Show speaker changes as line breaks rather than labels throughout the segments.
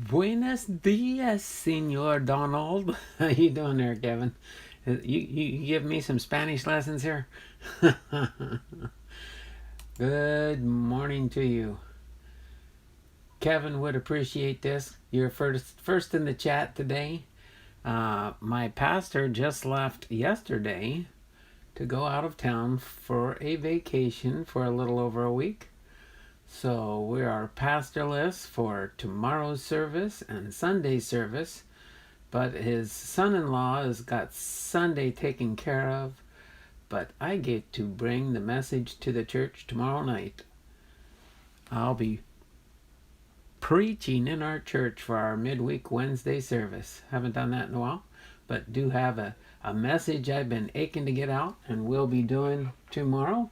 Buenos dias, Senor Donald. How you doing there, Kevin? You give me some Spanish lessons here? Good morning to you. Kevin would appreciate this. You're first in the chat today. My pastor just left yesterday to go out of town for a vacation for a little over a week. So we are pastorless for tomorrow's service and Sunday's service, but his son-in-law has got Sunday taken care of, but I get to bring the message to the church tomorrow night. I'll be preaching in our church for our midweek Wednesday service. Haven't done that in a while, but do have a message I've been aching to get out and will be doing tomorrow.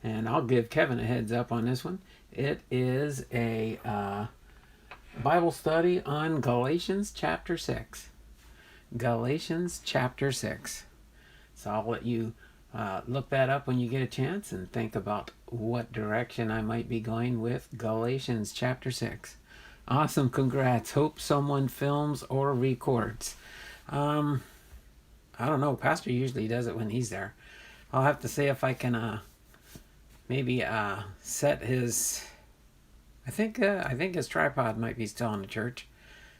And I'll give Kevin a heads up on this one. It is a Bible study on Galatians chapter 6. Galatians chapter 6. So I'll let you look that up when you get a chance and think about what direction I might be going with Galatians chapter 6. Awesome, congrats. Hope someone films or records. I don't know. Pastor usually does it when he's there. I'll have to see if I can maybe set his... I think his tripod might be still in the church.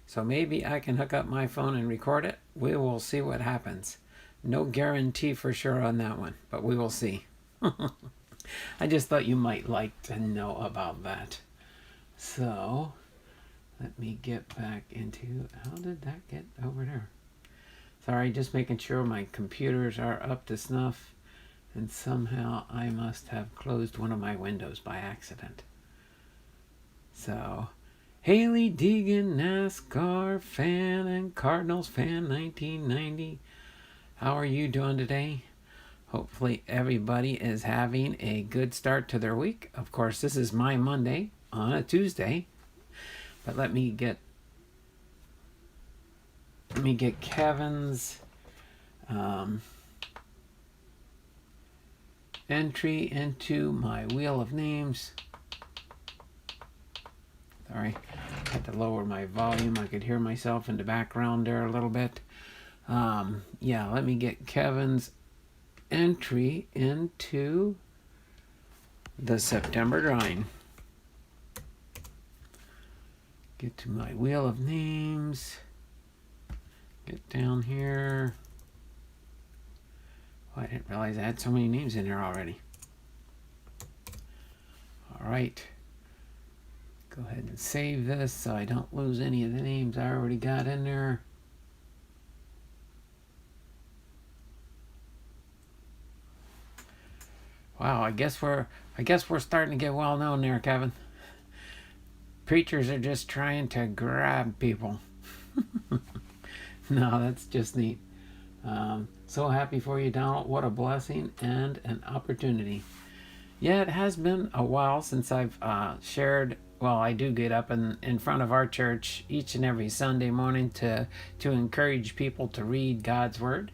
So maybe I can hook up my phone and record it. We will see what happens. No guarantee for sure on that one, but we will see. I just thought you might like to know about that. So, let me get back into... How did that get over there? Sorry, just making sure my computers are up to snuff. And somehow I must have closed one of my windows by accident. So, Haley Deegan, NASCAR fan and Cardinals fan 1990. How are you doing today? Hopefully everybody is having a good start to their week. Of course, this is my Monday on a Tuesday. But let me get Kevin's entry into my wheel of names. Sorry, I had to lower my volume. I could hear myself in the background there a little bit. Yeah, let me get Kevin's entry into the September drawing. Get to my wheel of names. Get down here. Oh, I didn't realize I had so many names in there already. All right. Go ahead and save this so I don't lose any of the names I already got in there. Wow, I guess we're starting to get well known there, Kevin. Preachers are just trying to grab people. No, that's just neat. So happy for you, Donald. What a blessing and an opportunity. Yeah, it has been a while since I've shared. Well, I do get up in front of our church each and every Sunday morning to encourage people to read God's Word.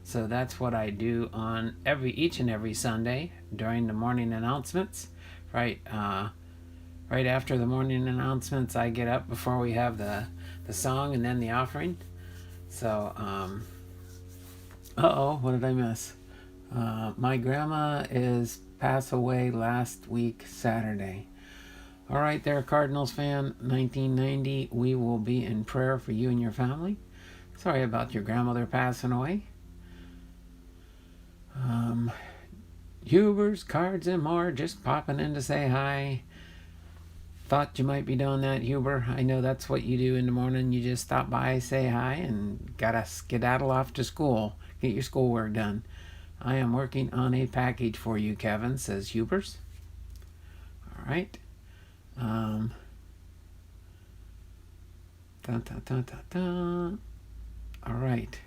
So that's what I do on each and every Sunday during the morning announcements. Right after the morning announcements, I get up before we have the song and then the offering. So, what did I miss? My grandma is passed away last week, Saturday. All right there, Cardinals fan, 1990. We will be in prayer for you and your family. Sorry about your grandmother passing away. Hubers, cards, and more, just popping in to say hi. Thought you might be doing that, Huber. I know that's what you do in the morning. You just stop by, say hi, and gotta skedaddle off to school. Get your schoolwork done. I am working on a package for you, Kevin, says Hubers. All right. All right.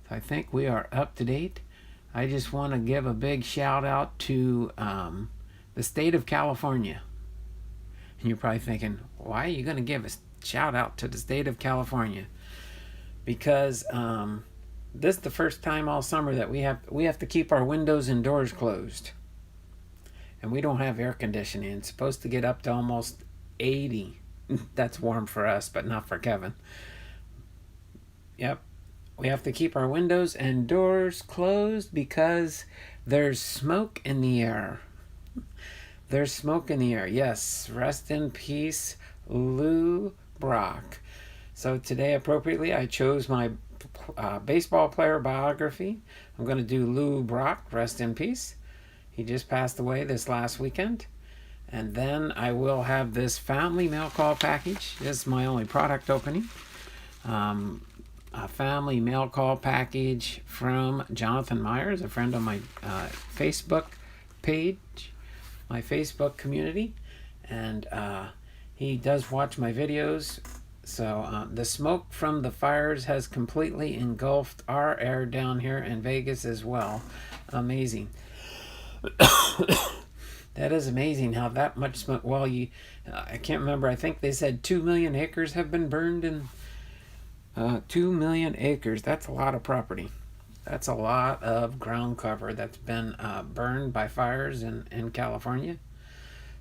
So I think we are up to date. I just want to give a big shout out to the state of California. And you're probably thinking, why are you going to give a shout out to the state of California? Because this is the first time all summer that we have to keep our windows and doors closed. And we don't have air conditioning. It's supposed to get up to almost 80 That's warm for us, but not for Kevin. Yep. We have to keep our windows and doors closed because there's smoke in the air. There's smoke in the air. Yes. Rest in peace, Lou Brock. So today, appropriately, I chose my baseball player biography. I'm going to do Lou Brock, rest in peace. He just passed away this last weekend. And then I will have this family mail call package. This is my only product opening. A family mail call package from Jonathan Myers, a friend on my Facebook page, my Facebook community. And he does watch my videos. So the smoke from the fires has completely engulfed our air down here in Vegas as well. Amazing. That is amazing how that much smoke. Well, I can't remember. I think they said 2 million acres have been burned in 2 million acres. That's a lot of property. That's a lot of ground cover that's been burned by fires in California.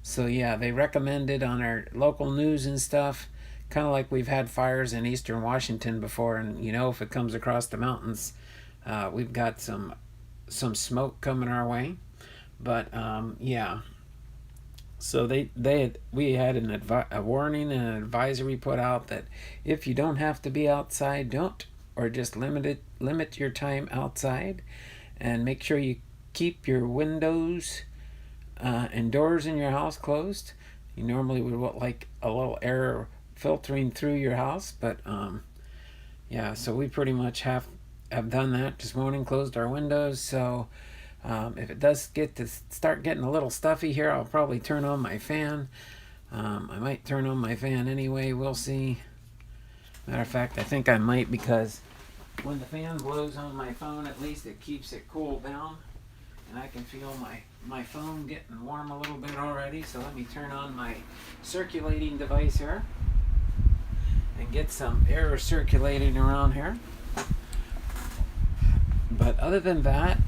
So yeah, they recommended on our local news and stuff, kind of like we've had fires in eastern Washington before, and if it comes across the mountains, we've got some smoke coming our way. But yeah, so we had a warning and an advisory put out that if you don't have to be outside, don't, or just limit your time outside, and make sure you keep your windows and doors in your house closed. You normally would want like a little air filtering through your house, but yeah, so we pretty much have done that this morning, closed our windows. So if it does start getting a little stuffy here, I'll probably turn on my fan. I might turn on my fan anyway, we'll see. Matter of fact, I think I might, because when the fan blows on my phone, at least it keeps it cooled down, and I can feel my phone getting warm a little bit already. So let me turn on my circulating device here and get some air circulating around here. But other than that,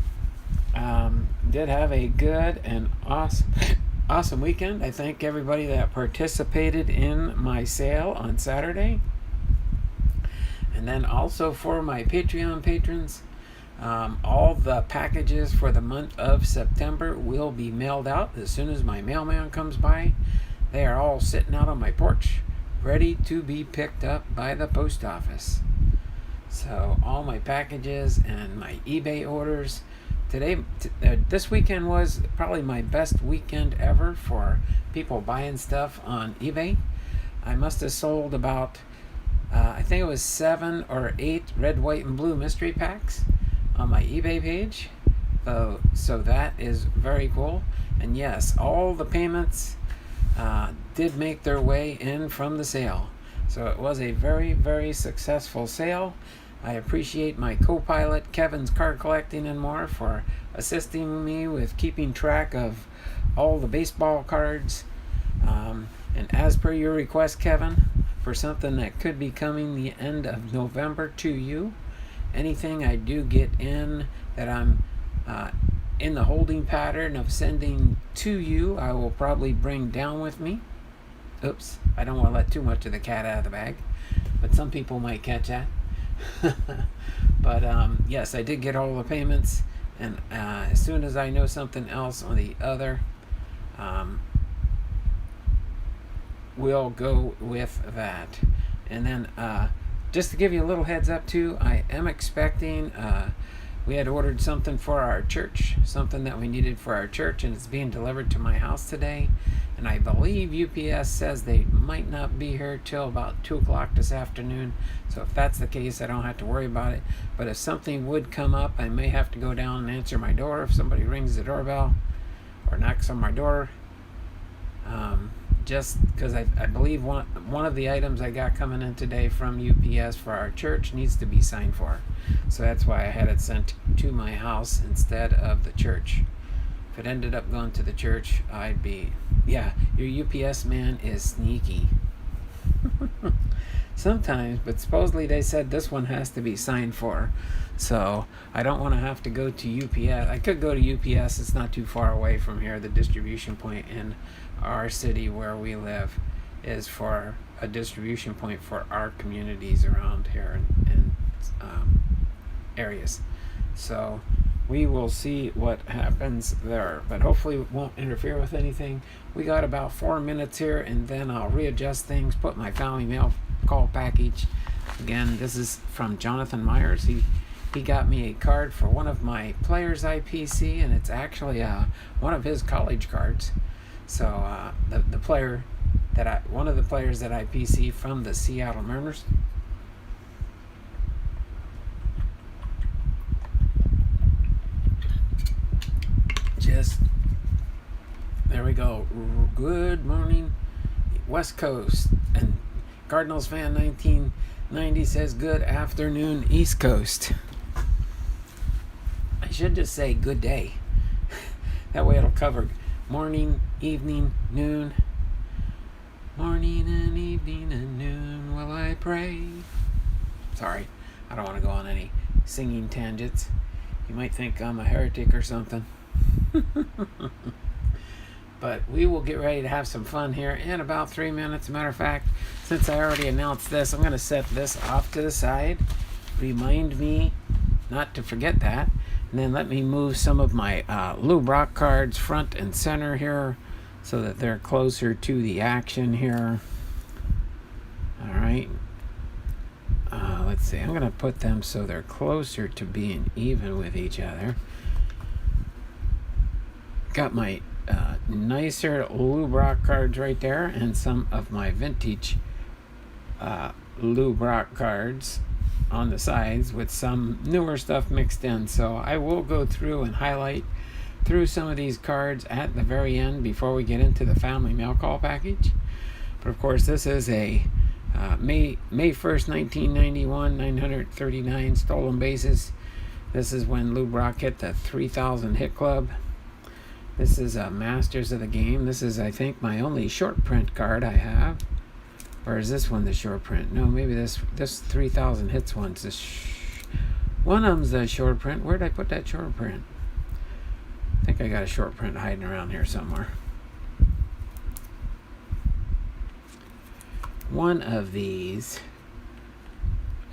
did have a good and awesome weekend. I thank everybody that participated in my sale on Saturday. And then also for my Patreon patrons, all the packages for the month of September will be mailed out as soon as my mailman comes by. They are all sitting out on my porch, ready to be picked up by the post office. So all my packages and my eBay orders. This weekend was probably my best weekend ever for people buying stuff on eBay. I must have sold about, I think it was 7 or 8 red, white, and blue mystery packs on my eBay page. So that is very cool. And yes, all the payments did make their way in from the sale. So it was a very, very successful sale. I appreciate my co-pilot, Kevin's Card Collecting and More, for assisting me with keeping track of all the baseball cards. And as per your request, Kevin, for something that could be coming the end of November to you, anything I do get in that I'm in the holding pattern of sending to you, I will probably bring down with me. Oops, I don't want to let too much of the cat out of the bag, but some people might catch that. But yes, I did get all the payments, and as soon as I know something else on the other, we'll go with that. And then just to give you a little heads up too, I am expecting, we had ordered something for our church, something that we needed for our church, and it's being delivered to my house today. And I believe UPS says they might not be here till about 2 o'clock this afternoon. So if that's the case, I don't have to worry about it. But if something would come up, I may have to go down and answer my door if somebody rings the doorbell or knocks on my door. Just because I believe one of the items I got coming in today from UPS for our church needs to be signed for. So that's why I had it sent to my house instead of the church. If it ended up going to the church, I'd be, yeah, your UPS man is sneaky. Sometimes, but supposedly they said this one has to be signed for. So I don't want to have to go to UPS. I could go to UPS. It's not too far away from here, the distribution point in our city where we live. is for a distribution point for our communities around here and areas. So we will see what happens there, but hopefully it won't interfere with anything. We got about 4 minutes here, and then I'll readjust things, put my family mail call package. Again, this is from Jonathan Myers. He got me a card for one of my players IPC, and it's actually one of his college cards. So the player that one of the players that I PC from the Seattle Mariners. There we go. Good morning, West Coast. And Cardinals fan 1990 says good afternoon, East Coast. I should just say good day. That way it'll cover morning, evening, noon. Morning and evening and noon will I pray. Sorry, I don't want to go on any singing tangents. You might think I'm a heretic or something. But we will get ready to have some fun here in about 3 minutes. Matter of fact, since I already announced this, I'm going to set this off to the side. Remind me not to forget that. And then let me move some of my Lou Brock cards front and center here so that they're closer to the action here. All right. Let's see. I'm going to put them so they're closer to being even with each other. Got my nicer Lou Brock cards right there, and some of my vintage Lou Brock cards on the sides with some newer stuff mixed in. So I will go through and highlight through some of these cards at the very end before we get into the family mail call package. But of course, this is a May 1st, 1991, 939 stolen bases. This is when Lou Brock hit the 3,000 hit club. This is a Masters of the Game. This is, I think, my only short print card I have. Or is this one the short print? No, maybe this 3,000 hits one's the one of them's the short print. Where did I put that short print? I think I got a short print hiding around here somewhere. One of these,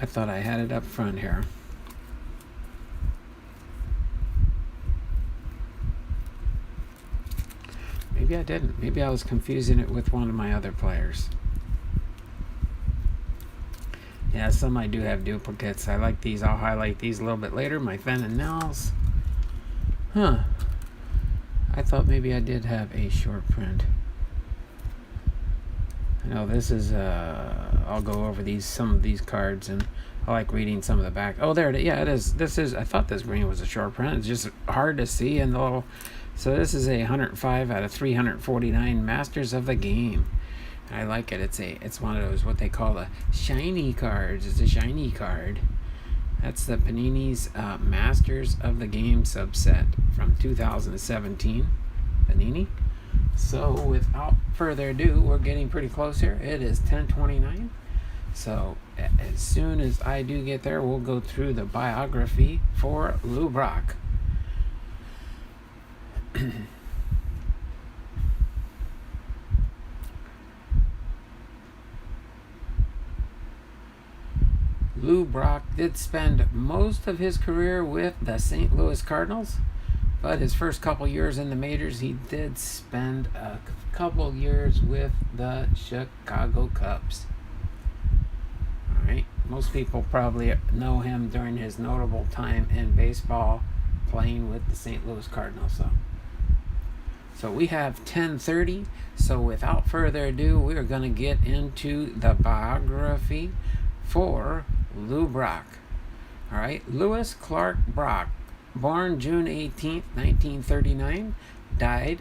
I thought I had it up front here. Maybe I didn't. Maybe I was confusing it with one of my other players. Yeah, some I do have duplicates. I like these. I'll highlight these a little bit later. My Fenn and Nels. I thought maybe I did have a short print. I know this is, I'll go over some of these cards, and I like reading some of the back. Oh, there it is. Yeah, it is. This is, I thought this green was a short print. It's just hard to see in the little. So this is a 105 out of 349 Masters of the Game. I like it. It's one of those what they call the shiny cards. It's a shiny card. That's the Panini's Masters of the Game subset from 2017. Panini. So without further ado, we're getting pretty close here. It is 10:29. So as soon as I do get there, we'll go through the biography for Lou Brock. Lou Brock did spend most of his career with the St. Louis Cardinals, but his first couple years in the majors, he did spend a couple years with the Chicago Cubs. All right, most people probably know him during his notable time in baseball playing with the St. Louis Cardinals. So we have 10:30. So without further ado, we are going to get into the biography for Lou Brock. All right, Louis Clark Brock, born June 18th, 1939, died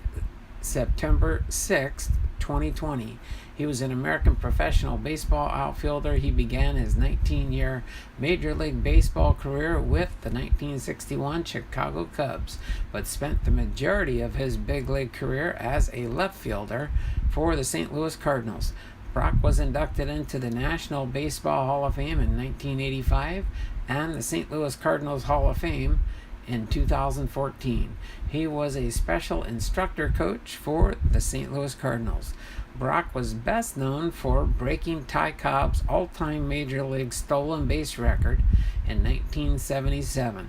September 6th, 2020. He was an American professional baseball outfielder. He began his 19-year Major League Baseball career with the 1961 Chicago Cubs, but spent the majority of his big league career as a left fielder for the St. Louis Cardinals. Brock was inducted into the National Baseball Hall of Fame in 1985 and the St. Louis Cardinals Hall of Fame in 2014. He was a special instructor coach for the St. Louis Cardinals. Brock was best known for breaking Ty Cobb's all-time Major League stolen base record in 1977.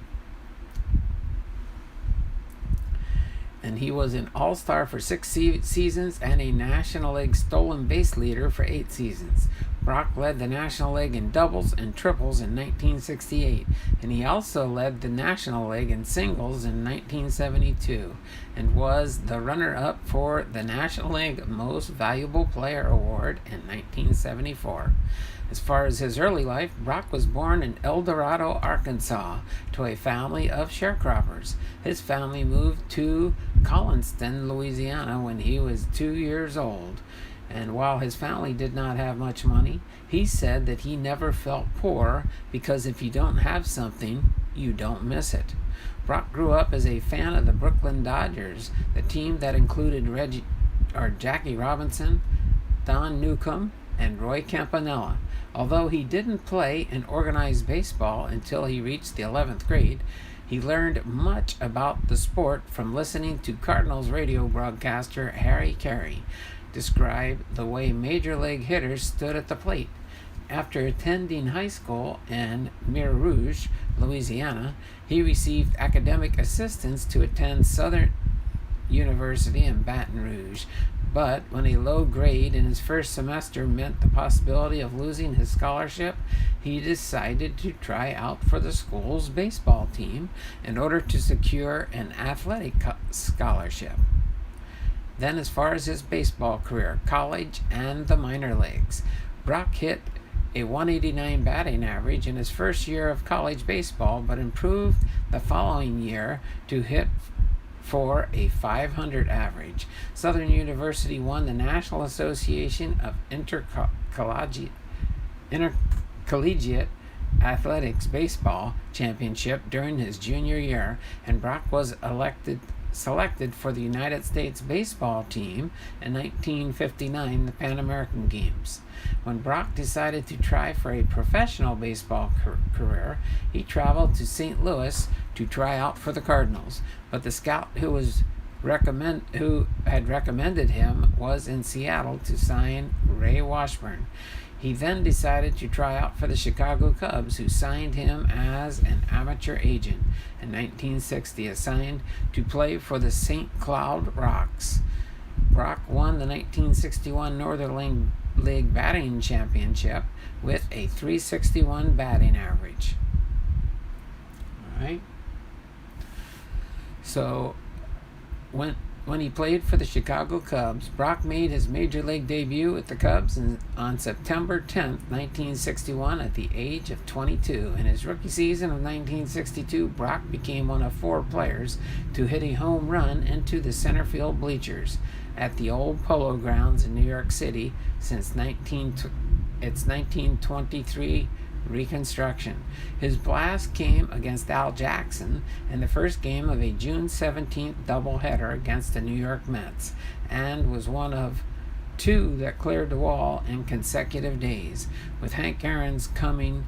And he was an All-Star for 6 seasons and a National League stolen base leader for 8 seasons. Brock led the National League in doubles and triples in 1968, and he also led the National League in singles in 1972, and was the runner-up for the National League Most Valuable Player Award in 1974. As far as his early life, Brock was born in El Dorado, Arkansas, to a family of sharecroppers. His family moved to Collinston, Louisiana, when he was 2 years old. And while his family did not have much money, he said that he never felt poor because if you don't have something, you don't miss it. Brock grew up as a fan of the Brooklyn Dodgers, the team that included Jackie Robinson, Don Newcomb, and Roy Campanella. Although he didn't play in organized baseball until he reached the 11th grade, he learned much about the sport from listening to Cardinals radio broadcaster Harry Carey describe the way Major League hitters stood at the plate. After attending high school in Mer Rouge, Louisiana, he received academic assistance to attend Southern University in Baton Rouge. But when a low grade in his first semester meant the possibility of losing his scholarship, he decided to try out for the school's baseball team in order to secure an athletic scholarship. Then, as far as his baseball career, college and the minor leagues, Brock hit a 189 batting average in his first year of college baseball, but improved the following year to hit for a 500 average. Southern University won the National Association of Intercollegiate Athletics Baseball Championship during his junior year, and Brock was selected for the United States baseball team in 1959, the Pan American Games. When Brock decided to try for a professional baseball career, he traveled to St. Louis to try out for the Cardinals, but the scout who had recommended him was in Seattle to sign Ray Washburn. He then decided to try out for the Chicago Cubs, who signed him as an amateur agent in 1960, assigned to play for the St. Cloud Rocks. Brock won the 1961 Northern League Batting Championship with a .361 batting average. All right. So, when he played for the Chicago Cubs, Brock made his major league debut with the Cubs on September 10, 1961, at the age of 22. In his rookie season of 1962, Brock became one of 4 players to hit a home run into the center field bleachers at the old Polo Grounds in New York City since its 1923 reconstruction. His blast came against Al Jackson in the first game of a June 17th doubleheader against the New York Mets, and was one of 2 that cleared the wall in consecutive days, with Hank Aaron's coming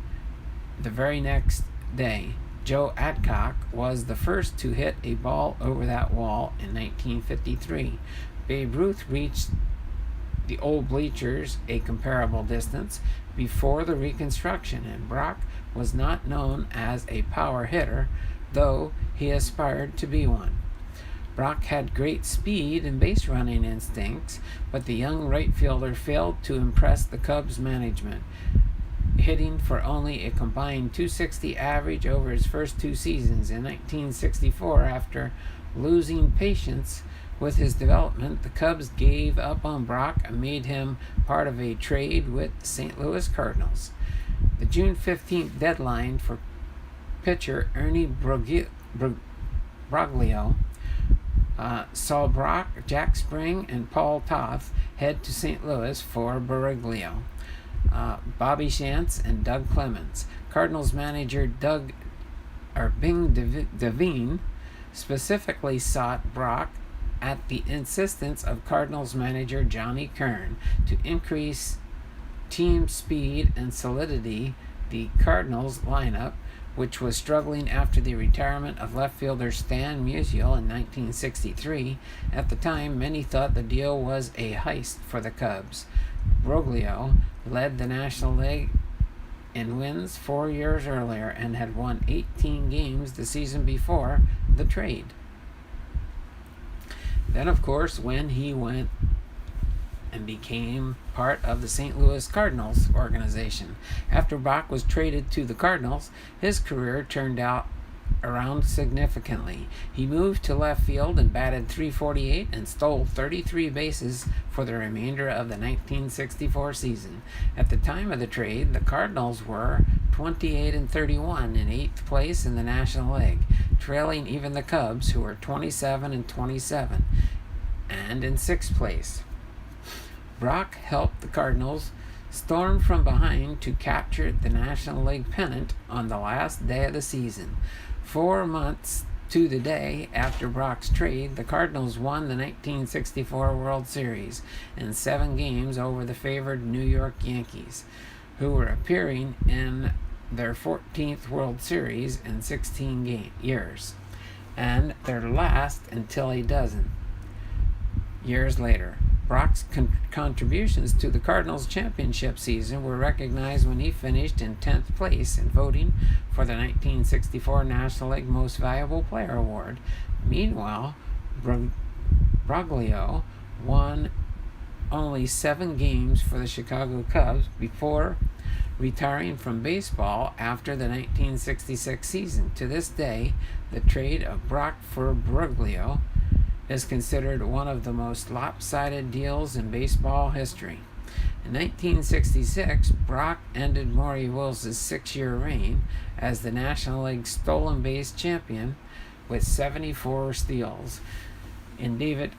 the very next day. Joe Adcock was the first to hit a ball over that wall in 1953. Babe Ruth reached the old bleachers a comparable distance before the reconstruction, and Brock was not known as a power hitter, though he aspired to be one. Brock had great speed and base running instincts, but the young right fielder failed to impress the Cubs management, hitting for only a combined .260 average over his first 2 seasons. In 1964, after losing patience with his development, the Cubs gave up on Brock and made him part of a trade with the St. Louis Cardinals. The June 15th deadline for pitcher Ernie Broglio saw Brock, Jack Spring, and Paul Toth head to St. Louis for Broglio, Bobby Shantz, and Doug Clemens. Cardinals manager Bing Devine specifically sought Brock at the insistence of Cardinals manager Johnny Kern to increase team speed and solidity. The Cardinals lineup which was struggling after the retirement of left fielder Stan Musial in 1963. At the time, many thought the deal was a heist for the Cubs. Broglio led the National League in wins 4 years earlier and had won 18 games the season before the trade. Then, of course, when he went and became part of the St. Louis Cardinals organization. After Brock was traded to the Cardinals, his career turned out around significantly. He moved to left field and batted .348 and stole 33 bases for the remainder of the 1964 season. At the time of the trade, the Cardinals were 28-31 in 8th place in the National League, trailing even the Cubs, who were 27-27 and in 6th place. Brock helped the Cardinals storm from behind to capture the National League pennant on the last day of the season. 4 months to the day after Brock's trade, the Cardinals won the 1964 World Series in 7 games over the favored New York Yankees, who were appearing in their 14th World Series in 16 years, and their last until a dozen years later. Brock's contributions to the Cardinals' championship season were recognized when he finished in 10th place in voting for the 1964 National League Most Valuable Player Award. Meanwhile, Broglio won only 7 games for the Chicago Cubs before retiring from baseball after the 1966 season. To this day, the trade of Brock for Broglio is considered one of the most lopsided deals in baseball history. In 1966, Brock ended Maury Wills' 6-year reign as the National League stolen base champion with 74 steals. In David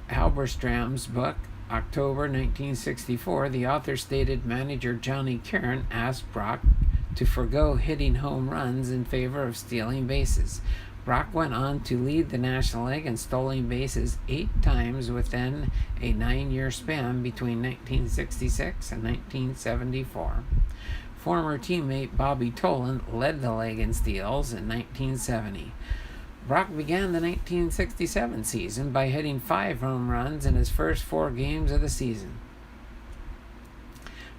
Halberstram's book, October 1964, the author stated manager Johnny Karen asked Brock to forgo hitting home runs in favor of stealing bases. Brock went on to lead the National League in stolen bases 8 times within a 9-year span between 1966 and 1974. Former teammate Bobby Tolan led the league in steals in 1970. Brock began the 1967 season by hitting 5 home runs in his first 4 games of the season,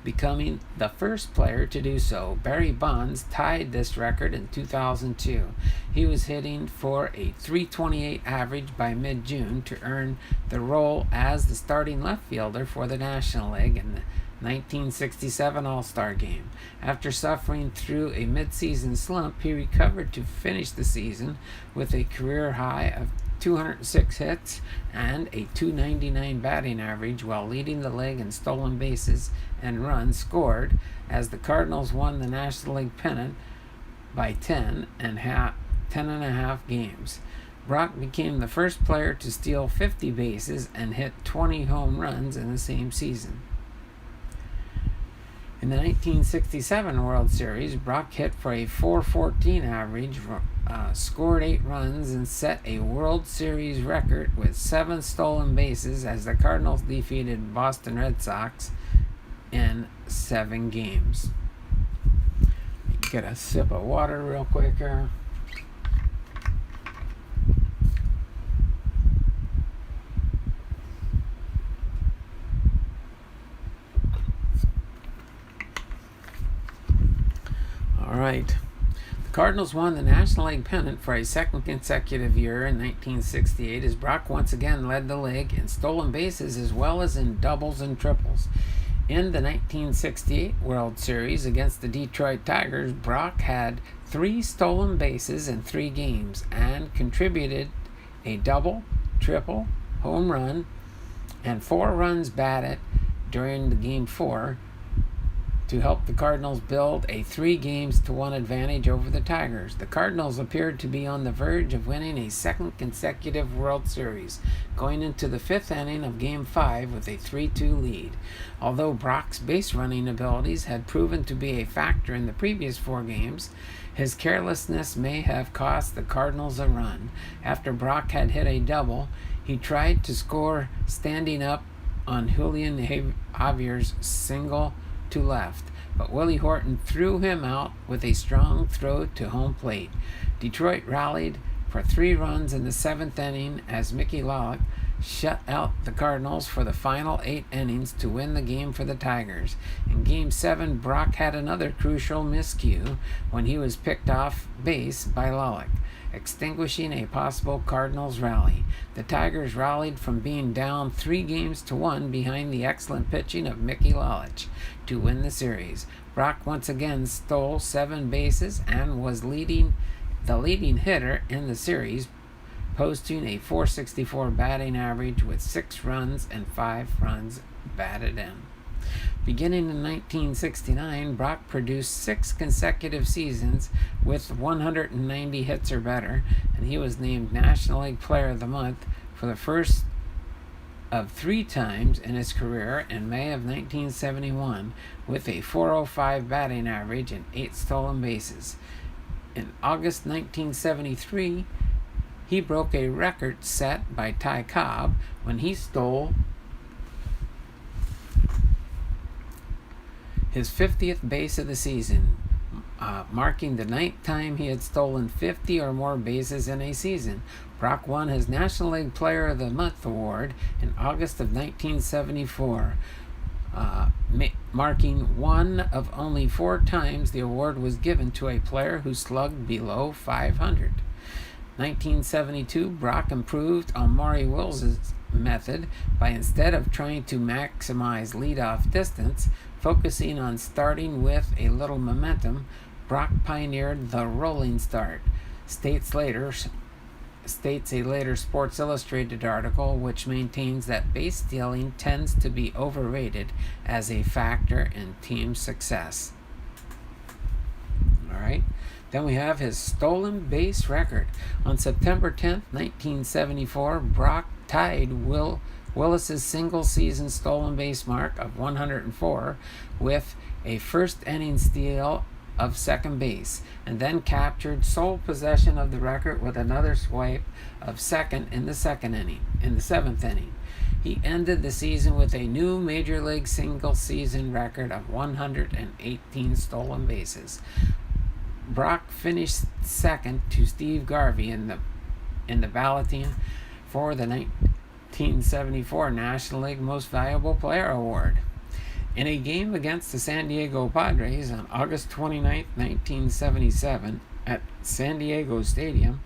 becoming the first player to do so. Barry Bonds tied this record in 2002. He was hitting for a .328 average by mid-June to earn the role as the starting left fielder for the National League in the 1967 All-Star Game. After suffering through a mid-season slump, he recovered to finish the season with a career high of 206 hits and a .299 batting average, while leading the league in stolen bases and runs scored as the Cardinals won the National League pennant by 10 and a half games. Brock became the first player to steal 50 bases and hit 20 home runs in the same season. In the 1967 World Series, Brock hit for a .414 average, scored 8 runs, and set a World Series record with 7 stolen bases as the Cardinals defeated Boston Red Sox in 7 games. Get a sip of water real quick here. All right. The Cardinals won the National League pennant for a second consecutive year in 1968 as Brock once again led the league in stolen bases as well as in doubles and triples. In the 1968 World Series against the Detroit Tigers, Brock had 3 stolen bases in 3 games and contributed a double, triple, home run, and 4 runs batted during the Game 4 to help the Cardinals build a 3-1 advantage over the Tigers. The Cardinals appeared to be on the verge of winning a second consecutive World Series, going into the 5th inning of Game 5 with a 3-2 lead. Although Brock's base running abilities had proven to be a factor in the previous 4 games, his carelessness may have cost the Cardinals a run. After Brock had hit a double, he tried to score standing up on Julian Javier's single to left, but Willie Horton threw him out with a strong throw to home plate. Detroit rallied for 3 runs in the 7th inning as Mickey Lolick shut out the Cardinals for the final 8 innings to win the game for the Tigers. In Game 7, Brock had another crucial miscue when he was picked off base by Lolick, extinguishing a possible Cardinals rally. The Tigers rallied from being down 3-1 behind the excellent pitching of Mickey Lolick to win the series. Brock once again stole 7 bases and was the leading hitter in the series, posting a .464 batting average with 6 runs and 5 runs batted in. Beginning in 1969, Brock produced 6 consecutive seasons with 190 hits or better, and he was named National League Player of the Month for the first of 3 times in his career in May of 1971 with a .405 batting average and 8 stolen bases. In August 1973, he broke a record set by Ty Cobb when he stole his 50th base of the season, marking the 9th time he had stolen 50 or more bases in a season. Brock won his National League Player of the Month award in August of 1974, marking one of only 4 times the award was given to a player who slugged below 500. 1972, Brock improved on Maury Wills' method by, instead of trying to maximize leadoff distance, focusing on starting with a little momentum. Brock pioneered the rolling start, states a later Sports Illustrated article, which maintains that base stealing tends to be overrated as a factor in team success. All right. Then we have his stolen base record. On September 10th, 1974, Brock tied Willis's single-season stolen base mark of 104 with a first-inning steal of second base, and then captured sole possession of the record with another swipe of second in the 7th inning. He ended the season with a new Major League single-season record of 118 stolen bases. Brock finished second to Steve Garvey in the balloting for the 1974 National League Most Valuable Player Award. In a game against the San Diego Padres on August 29, 1977, at San Diego Stadium,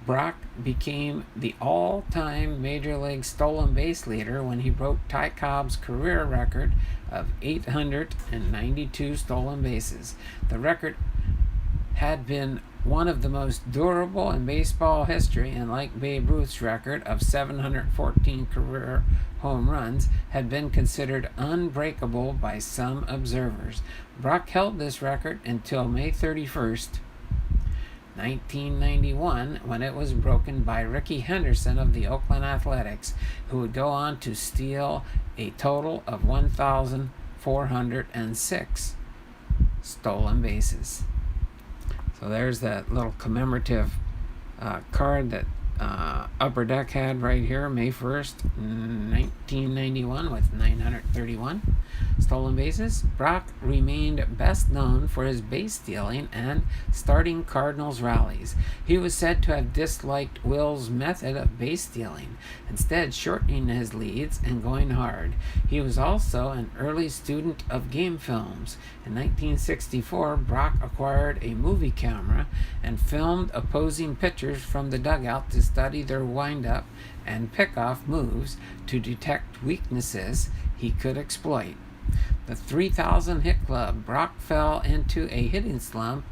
Brock became the all-time Major League stolen base leader when he broke Ty Cobb's career record of 892 stolen bases. The record had been one of the most durable in baseball history, and like Babe Ruth's record of 714 career home runs, had been considered unbreakable by some observers. Brock held this record until May 31st, 1991, when it was broken by Rickey Henderson of the Oakland Athletics, who would go on to steal a total of 1,406 stolen bases. So there's that little commemorative card that Upper Deck had right here, May 1st, 1991, with 931 stolen bases. Brock remained best known for his base stealing and starting Cardinals rallies. He was said to have disliked Will's method of base stealing, instead shortening his leads and going hard. He was also an early student of game films. In 1964, Brock acquired a movie camera and filmed opposing pitchers from the dugout to study their wind-up and pick-off moves to detect weaknesses he could exploit. The 3,000 hit club. Brock fell into a hitting slump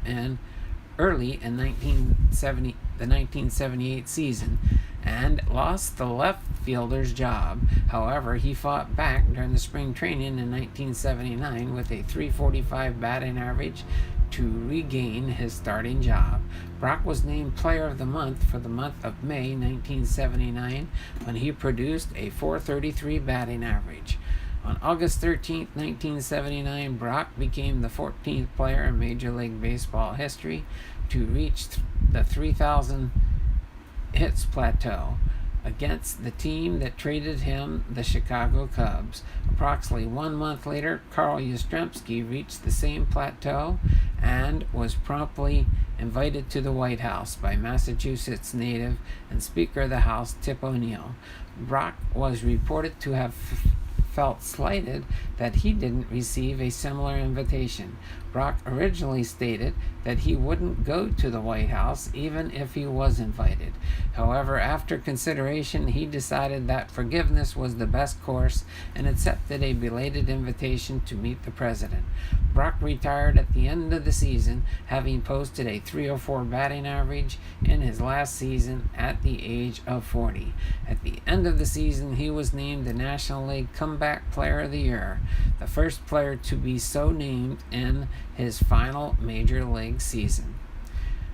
early in the 1978 season and lost the left fielder's job. However, he fought back during the spring training in 1979 with a .345 batting average to regain his starting job. Brock was named Player of the Month for the month of May 1979 when he produced a .433 batting average. On August 13, 1979, Brock became the 14th player in Major League Baseball history to reach the 3,000 hits plateau, against the team that traded him, the Chicago Cubs. Approximately 1 month later, Karl Yastrimsky reached the same plateau and was promptly invited to the White House by Massachusetts native and Speaker of the House Tip O'Neill. Brock was reported to have felt slighted that he didn't receive a similar invitation. Brock originally stated that he wouldn't go to the White House even if he was invited. However, after consideration, he decided that forgiveness was the best course and accepted a belated invitation to meet the president. Brock retired at the end of the season, having posted a .304 batting average in his last season at the age of 40. At the end of the season, he was named the National League Comeback Player of the Year, the first player to be so named in his final major league season.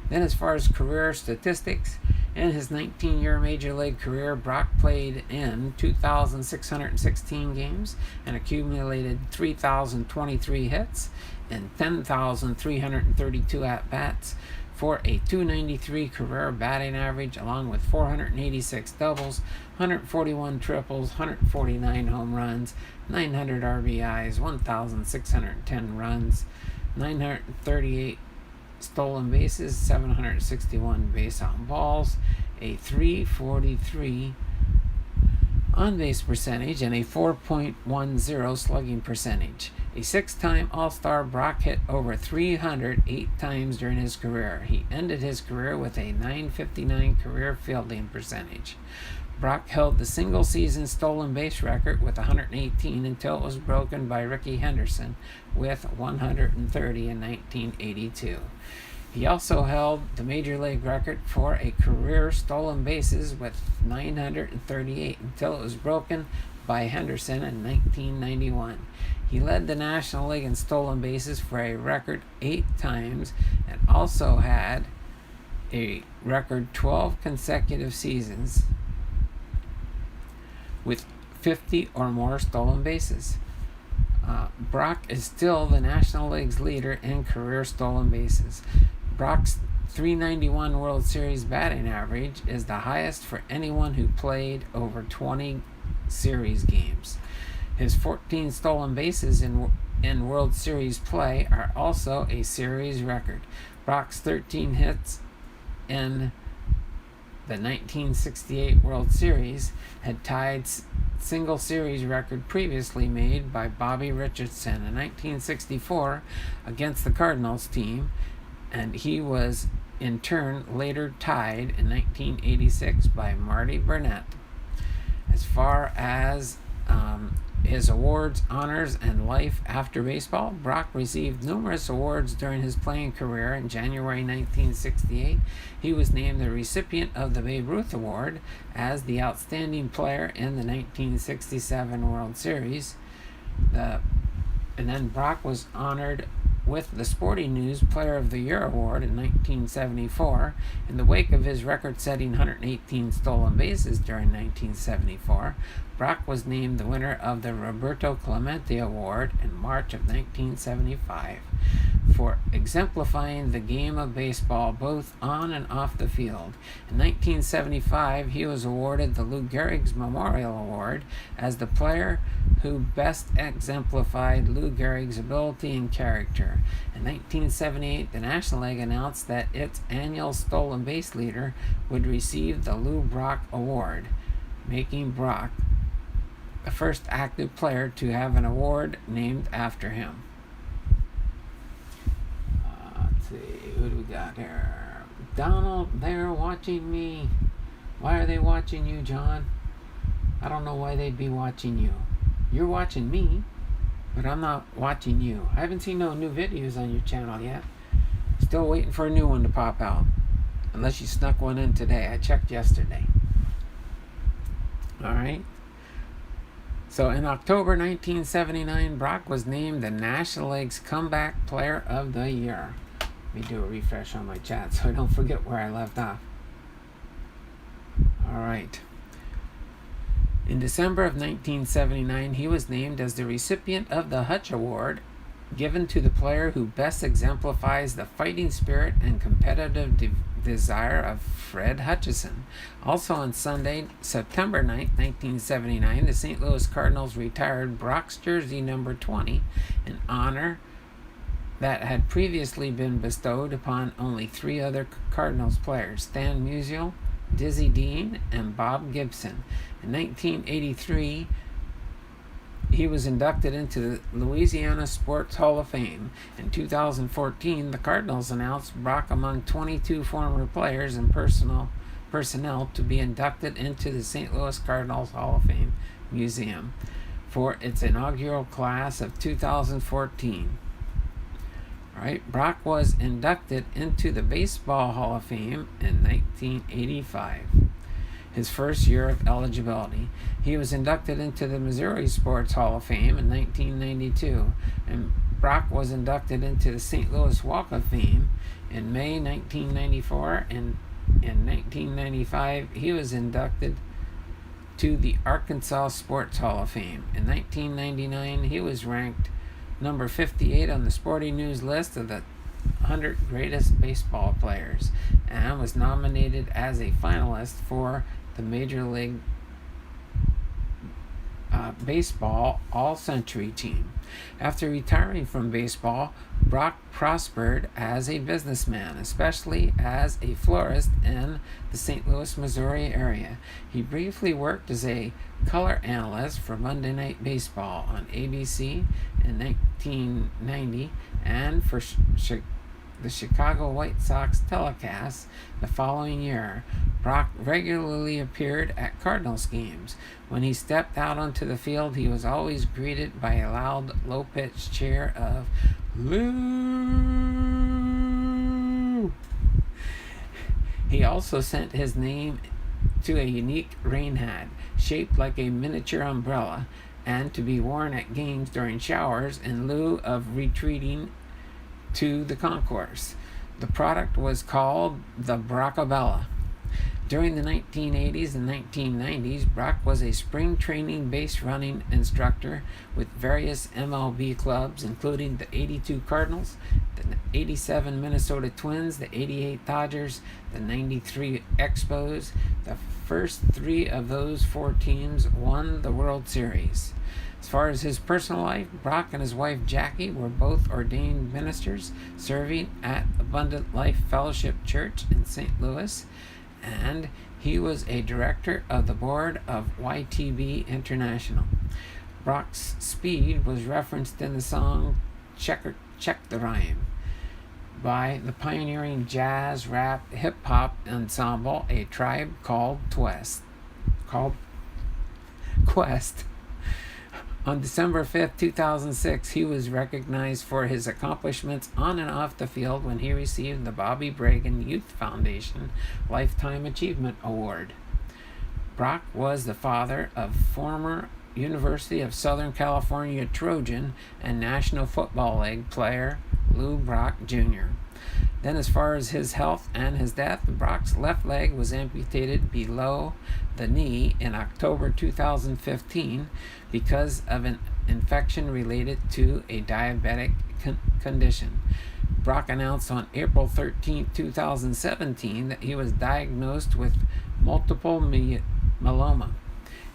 Then, as far as career statistics, in his 19-year major league career, Brock played in 2,616 games and accumulated 3,023 hits and 10,332 at-bats for a .293 career batting average, along with 486 doubles, 141 triples, 149 home runs, 900 RBIs, 1,610 runs, 938 stolen bases, 761 base on balls, a .343 on-base percentage, and a .410 slugging percentage. A 6-time All-Star, Brock hit over 308 times during his career. He ended his career with a .959 career fielding percentage. Brock held the single-season stolen base record with 118 until it was broken by Rickey Henderson with 130 in 1982. He also held the major league record for a career stolen bases with 938 until it was broken by Henderson in 1991. He led the National League in stolen bases for a record 8 times and also had a record 12 consecutive seasons with 50 or more stolen bases. Brock is still the National League's leader in career stolen bases. Brock's .391 World Series batting average is the highest for anyone who played over 20 series games. His 14 stolen bases in World Series play are also a series record. Brock's 13 hits in the 1968 World Series had tied single series record previously made by Bobby Richardson in 1964 against the Cardinals team, and he was in turn later tied in 1986 by Marty Burnett. As far as his awards, honors, and life after baseball, Brock received numerous awards during his playing career. In January 1968, he was named the recipient of the Babe Ruth Award as the outstanding player in the 1967 World Series. And then Brock was honored with the Sporting News Player of the Year Award in 1974. In the wake of his record-setting 118 stolen bases during 1974, Brock was named the winner of the Roberto Clemente Award in March of 1975 for exemplifying the game of baseball both on and off the field. In 1975, he was awarded the Lou Gehrig's Memorial Award as the player who best exemplified Lou Gehrig's ability and character. In 1978, the National League announced that its annual stolen base leader would receive the Lou Brock Award, making Brock the first active player to have an award named after him. Let's see, who do we got here? Donald, they're watching me. Why are they watching you, John? I don't know why they'd be watching you. You're watching me, but I'm not watching you. I haven't seen no new videos on your channel yet. Still waiting for a new one to pop out. Unless you snuck one in today. I checked yesterday. Alright. So in October 1979, Brock was named the National League's Comeback Player of the Year. Let me do a refresh on my chat so I don't forget where I left off. Alright. In December of 1979, he was named as the recipient of the Hutch Award, given to the player who best exemplifies the fighting spirit and competitive Desire of Fred Hutchison. Also on Sunday, September 9th, 1979, the St. Louis Cardinals retired Brock's jersey number 20 in honor that had previously been bestowed upon only 3 other Cardinals players, Stan Musial, Dizzy Dean, and Bob Gibson. In 1983, he was inducted into the Louisiana Sports Hall of Fame. In 2014, the Cardinals announced Brock among 22 former players and personnel to be inducted into the St. Louis Cardinals Hall of Fame Museum for its inaugural class of 2014. All right, Brock was inducted into the Baseball Hall of Fame in 1985. His first year of eligibility. He was inducted into the Missouri Sports Hall of Fame in 1992, and Brock was inducted into the St. Louis Walk of Fame in May 1994, and in 1995 he was inducted to the Arkansas Sports Hall of Fame. In 1999 he was ranked number 58 on the Sporting News list of the 100 greatest baseball players, and was nominated as a finalist for the Major League Baseball All-Century team. After retiring from baseball, Brock prospered as a businessman, especially as a florist in the St. Louis, Missouri area. He briefly worked as a color analyst for Monday Night Baseball on ABC in 1990 and for the Chicago White Sox telecasts the following year. Brock regularly appeared at Cardinals games. When he stepped out onto the field, he was always greeted by a loud, low-pitched cheer of "Lou!" He also sent his name to a unique rain hat, shaped like a miniature umbrella, and to be worn at games during showers in lieu of retreating to the concourse. The product was called the Brockabella. During the 1980s and 1990s, Brock was a spring training base running instructor with various MLB clubs, including the 82 Cardinals, the 87 Minnesota Twins, the 88 Dodgers, the 93 Expos. The first 3 of those 4 teams won the World Series. As far as his personal life, Brock and his wife Jackie were both ordained ministers serving at Abundant Life Fellowship Church in St. Louis, and he was a director of the board of YTB International. Brock's speed was referenced in the song Check the Rhyme by the pioneering jazz, rap, hip-hop ensemble A Tribe Called Quest. On December 5th, 2006, he was recognized for his accomplishments on and off the field when he received the Bobby Bragan Youth Foundation Lifetime Achievement Award. Brock was the father of former University of Southern California Trojan and National Football League player Lou Brock Jr. Then, as far as his health and his death, Brock's left leg was amputated below the knee in October 2015 because of an infection related to a diabetic condition. Brock announced on April 13, 2017 that he was diagnosed with multiple myeloma,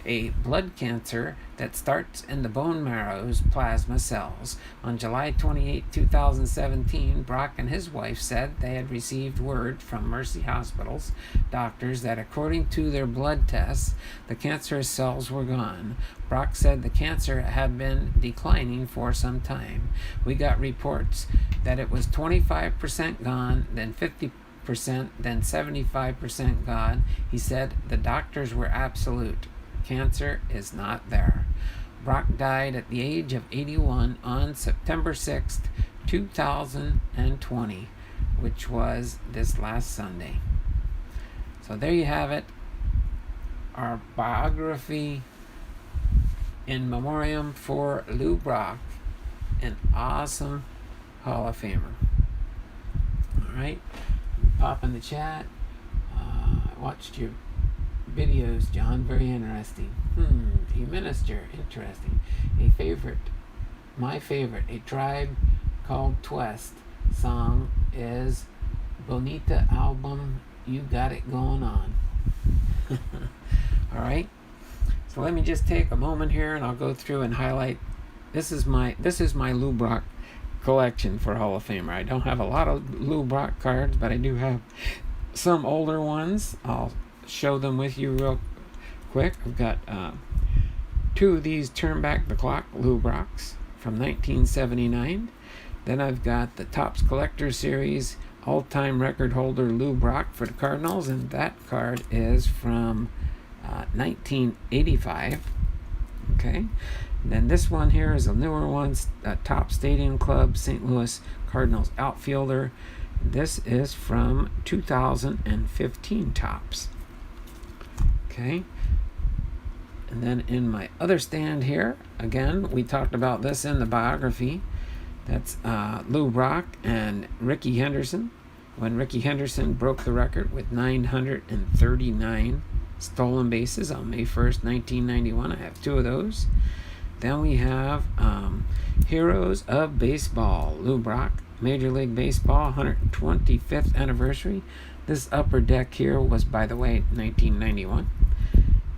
a blood cancer that starts in the bone marrow's plasma cells. On July 28, 2017, Brock and his wife said they had received word from Mercy Hospital's doctors that according to their blood tests, the cancerous cells were gone. Brock said the cancer had been declining for some time. We got reports that it was 25% gone, then 50%, then 75% gone. He said the doctors were absolute. Cancer is not there. Brock died at the age of 81 on September 6th, 2020, which was this last Sunday. So there you have it. Our biography in memoriam for Lou Brock, an awesome Hall of Famer. All right. Pop in the chat. Watched your videos, John. Very interesting. A minister. Interesting. My favorite, A Tribe Called Quest song is Bonita album, you got it going on. All right. So let me just take a moment here, and I'll go through and highlight. This is my Lou Brock collection for Hall of Famer. I don't have a lot of Lou Brock cards, but I do have some older ones. I'll show them with you real quick. I've got 2 of these Turn Back the Clock Lou Brocks from 1979. Then I've got the Topps Collector Series all-time record holder Lou Brock for the Cardinals, and that card is from 1985. Okay. And then this one here is a newer one, Topps Stadium Club St. Louis Cardinals outfielder. This is from 2015 Topps. Okay. And then in my other stand here, again, we talked about this in the biography. That's Lou Brock and Rickey Henderson, when Rickey Henderson broke the record with 939 stolen bases on May 1st, 1991. I have 2 of those. Then we have Heroes of Baseball, Lou Brock, Major League Baseball, 125th anniversary. This upper deck here was, by the way, 1991.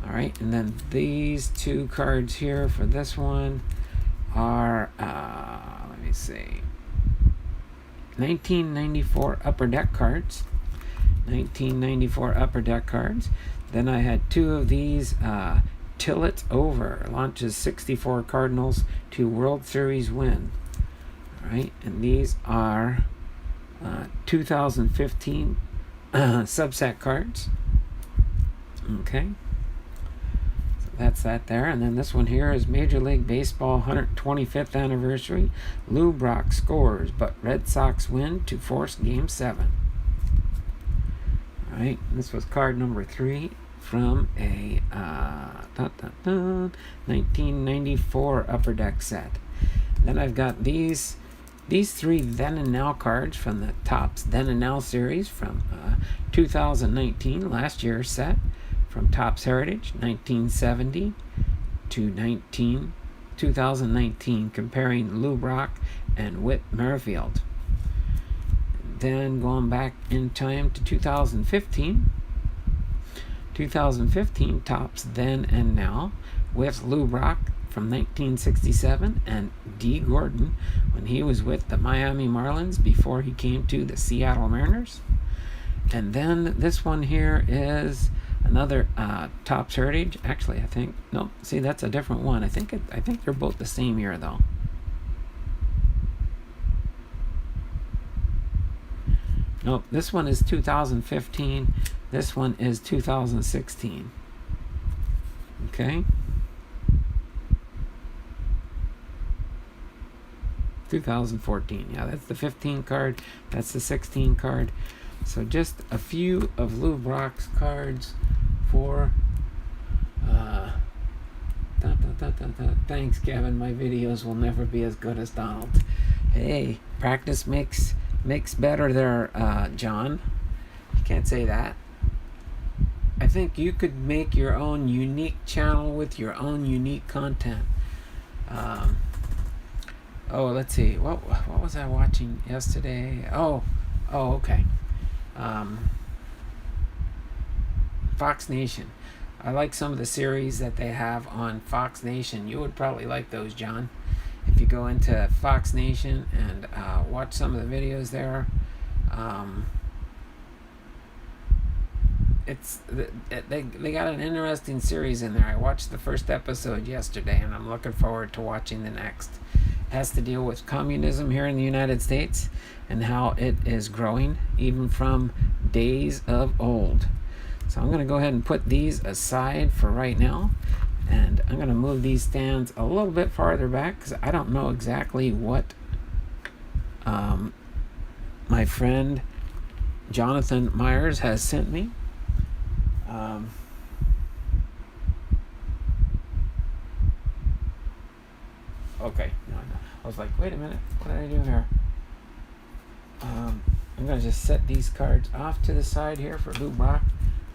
All right, and then these 2 cards here for this one are, let me see, 1994 upper deck cards. 1994 upper deck cards. Then I had 2 of these. Till It's Over launches 64 Cardinals to World Series win. All right, and these are 2015 subset cards. Okay, so that's that there. And then this one here is Major League Baseball 125th anniversary. Lou Brock scores, but Red Sox win to force Game 7. All right, this was card number 3 from a 1994 upper deck set. Then I've got these 3 Then and Now cards from the Topps Then and Now series from 2019, last year's set, from Topps Heritage 1970 to 2019, comparing Lou Brock and Whit Merrifield. Then going back in time to 2015 Topps Then and Now with Lou Brock from 1967 and D. Gordon when he was with the Miami Marlins before he came to the Seattle Mariners. And then this one here is another Topps Heritage. Actually, I think, no, see, that's a different one. I think they're both the same year though. Nope, this one is 2015. This one is 2016. Okay. 2014. Yeah, that's the 15 card. That's the 16 card. So just a few of Lou Brock's cards for thanks, Kevin. My videos will never be as good as Donald. Hey, practice makes better there, John. You can't say that. I think you could make your own unique channel with your own unique content. Let's see. What was I watching yesterday? Okay. Fox Nation. I like some of the series that they have on Fox Nation. You would probably like those, John. If you go into Fox Nation and watch some of the videos there, they got an interesting series in there. I watched the first episode yesterday, and I'm looking forward to watching the next. It has to deal with communism here in the United States and how it is growing, even from days of old. So I'm going to go ahead and put these aside for right now. And I'm going to move these stands a little bit farther back because I don't know exactly what my friend Jonathan Myers has sent me. Okay. No. I was like, wait a minute. What did I do here? I'm going to just set these cards off to the side here for Lou Brock.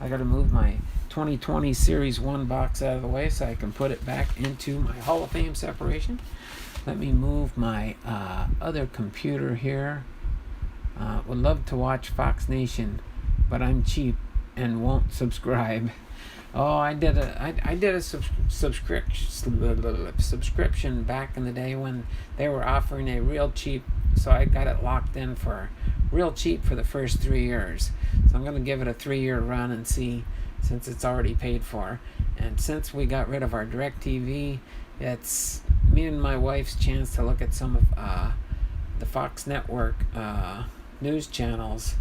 I got to move my 2020 Series 1 box out of the way so I can put it back into my Hall of Fame separation. Let me move my other computer here Would love to watch Fox Nation, but I'm cheap and won't subscribe. Oh, I did a subscription back in the day when they were offering a real cheap, so I got it locked in for real cheap for the first 3 years. So I'm going to give it a 3-year run and see, since it's already paid for. And since we got rid of our DirecTV, it's me and my wife's chance to look at some of the Fox Network news channels,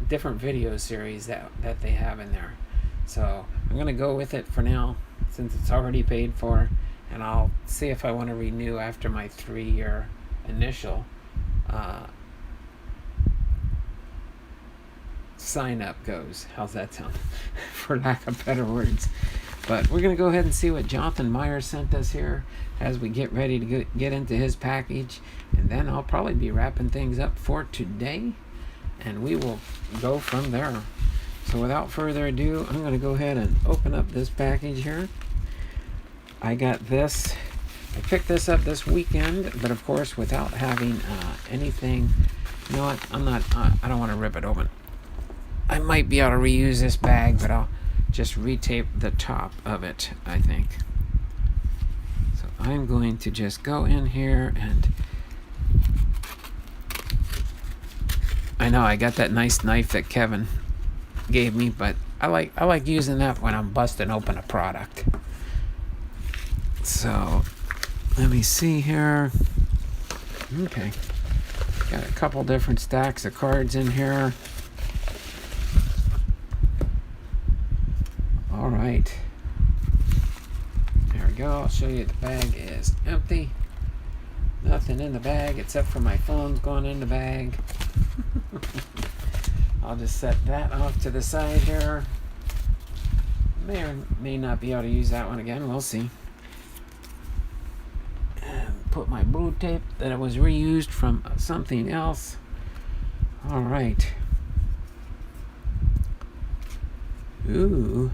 different video series that they have in there. So I'm going to go with it for now, since it's already paid for, and I'll see if I want to renew after my 3-year initial sign up goes. How's that sound? For lack of better words. But we're going to go ahead and see what Jonathan Meyer sent us here as we get ready to get into his package. And then I'll probably be wrapping things up for today, and we will go from there. So without further ado, I'm going to go ahead and open up this package here. I got this. I picked this up this weekend, but of course without having anything. You know what? I don't want to rip it open. I might be able to reuse this bag, but I'll just retape the top of it, I think. So I'm going to just go in here, and I know I got that nice knife that Kevin gave me, but I like using that when I'm busting open a product. So let me see here. Okay, got a couple different stacks of cards in here. All right, there we go. I'll show you the bag is empty. Nothing in the bag except for my phone's going in the bag. I'll just set that off to the side here. May or may not be able to use that one again. We'll see. And put my blue tape that was reused from something else. All right. Ooh.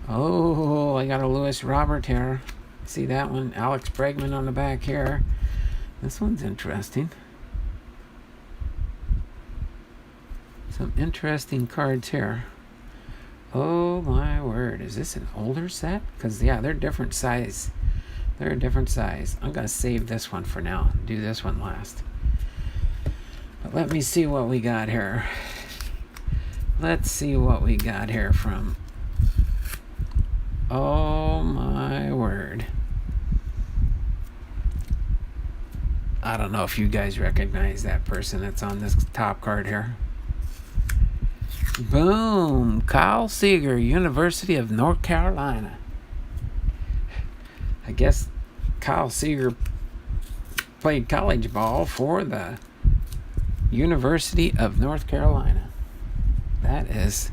Oh, I got a Lewis Robert here. See that one? Alex Bregman on the back here. This one's interesting. Some interesting cards here. Oh my word, is this an older set? Because yeah, they're different size. They're a different size. I'm going to save this one for now. Do this one last. But let me see what we got here. Let's see what we got here from... Oh my word. I don't know if you guys recognize that person that's on this top card here. Boom! Kyle Seager, University of North Carolina. I guess Kyle Seager played college ball for the University of North Carolina. That is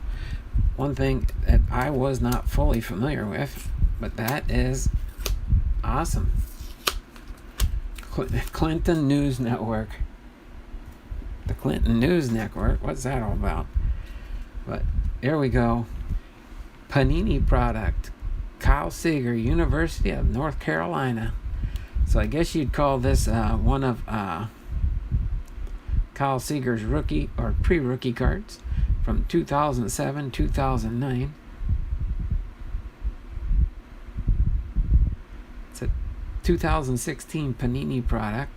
one thing that I was not fully familiar with, but that is awesome. Clinton News Network. The Clinton News Network. What's that all about? But there we go. Panini product. Kyle Seager, University of North Carolina. So I guess you'd call this one of Kyle Seager's rookie or pre-rookie cards from 2007, 2009. It's a 2016 Panini product.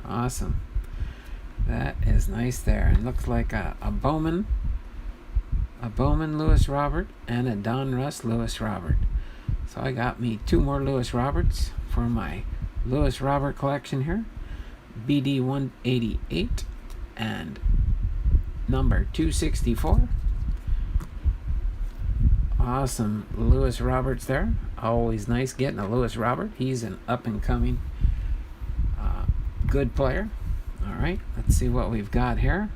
Awesome. That is nice there. It looks like a Bowman Lewis Robert and a Don Russ Lewis Robert. So I got me 2 more Lewis Roberts for my Lewis Robert collection here. BD 188 and number 264. Awesome Lewis Roberts there. Always nice getting a Lewis Robert. He's an up-and-coming good player. All right, let's see what we've got here.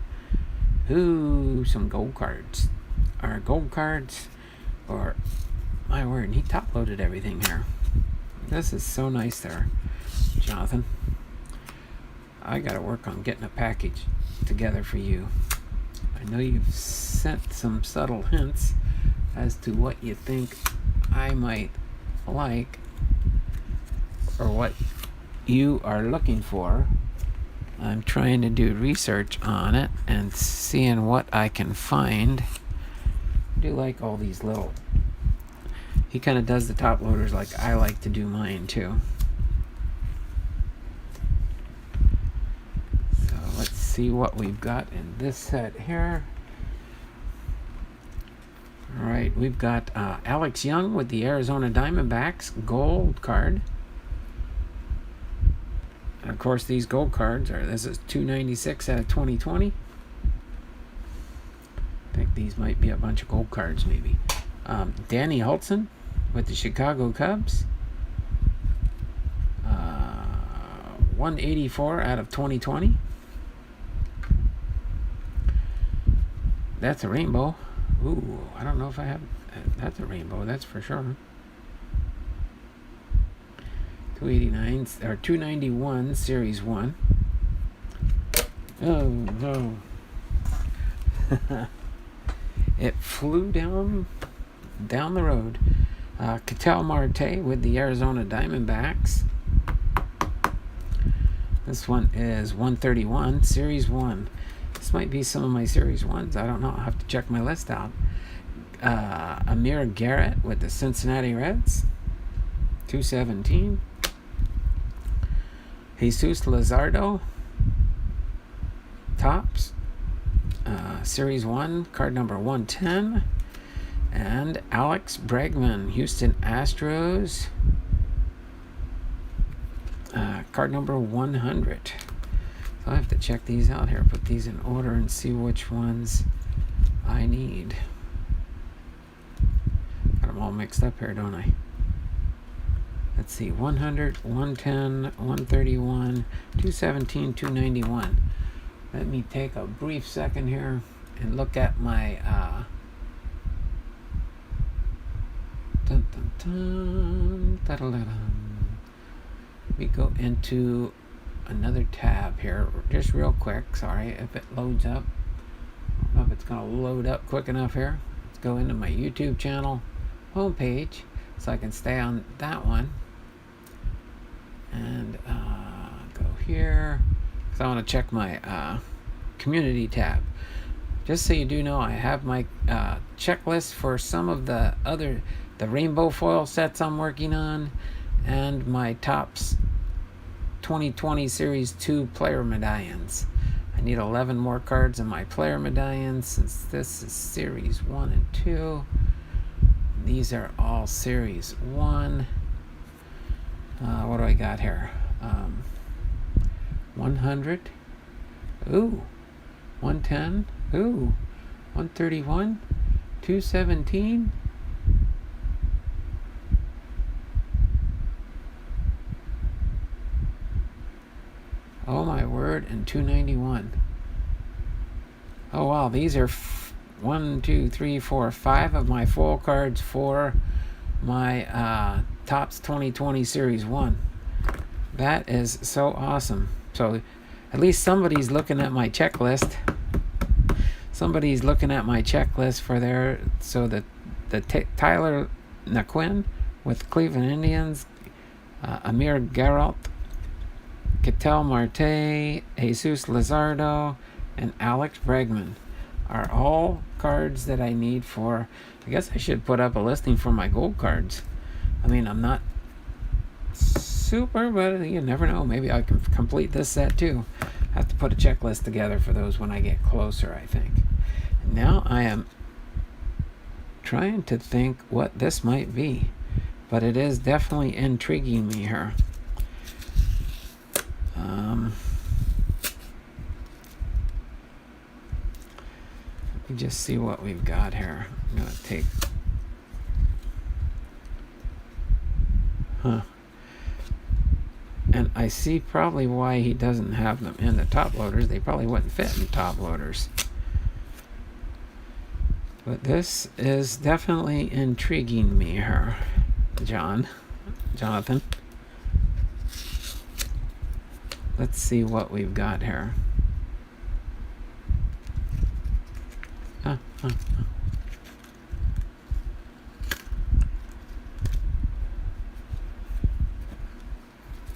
Ooh, some gold cards. Or gold cards. Or, my word, he top-loaded everything here. This is so nice there, Jonathan. I got to work on getting a package together for you. I know you've sent some subtle hints as to what you think I might like, or what you are looking for. I'm trying to do research on it and seeing what I can find. I do like all these little. He kind of does the top loaders like I like to do mine too. So let's see what we've got in this set here. All right, we've got Alex Young with the Arizona Diamondbacks, gold card. And of course, these gold cards this is 296 out of 2020. I think these might be a bunch of gold cards, maybe. Danny Hultzen with the Chicago Cubs. 184 out of 2020. That's a rainbow. Ooh, I don't know if I have. That's a rainbow, that's for sure. 289 or 291 Series 1. Oh no. It flew down the road. Ketel Marte with the Arizona Diamondbacks. This one is 131 Series 1. This might be some of my Series 1s. I don't know. I'll have to check my list out. Amir Garrett with the Cincinnati Reds. 217. Jesus Luzardo. Tops. Series 1, card number 110. And Alex Bregman, Houston Astros. Card number 100. So I have to check these out here, put these in order and see which ones I need. Got them all mixed up here, don't I? Let's see, 100, 110, 131, 217, 291. Let me take a brief second here and look at my let me go into another tab here just real quick. Sorry if it loads up. I don't know if it's going to load up quick enough here. Let's go into my YouTube channel homepage so I can stay on that one. And go here because I want to check my community tab. Just so you do know, I have my checklist for some of the rainbow foil sets I'm working on, and my Topps 2020 Series 2 player medallions. I need 11 more cards in my player medallions since this is Series 1 and 2. These are all Series 1. What do I got here? 100. Ooh. 110. Ooh. 131. 217. Oh my word, and 291. Oh wow, these are 1, 2, 3, 4, 5 of my full cards for my Topps 2020 Series 1. That is so awesome. So at least somebody's looking at my checklist. Somebody's looking at my checklist for their, so that Tyler Naquin with Cleveland Indians, Amir Garrett, Ketel Marte, Jesus Luzardo, and Alex Bregman are all cards that I need for. I guess I should put up a listing for my gold cards. I mean, I'm not super, but you never know. Maybe I can complete this set too. I have to put a checklist together for those when I get closer, I think. And now I am trying to think what this might be, but it is definitely intriguing me here. Let me just see what we've got here. I'm going to take... And I see probably why he doesn't have them in the top loaders. They probably wouldn't fit in top loaders. But this is definitely intriguing me here, Jonathan. Let's see what we've got here.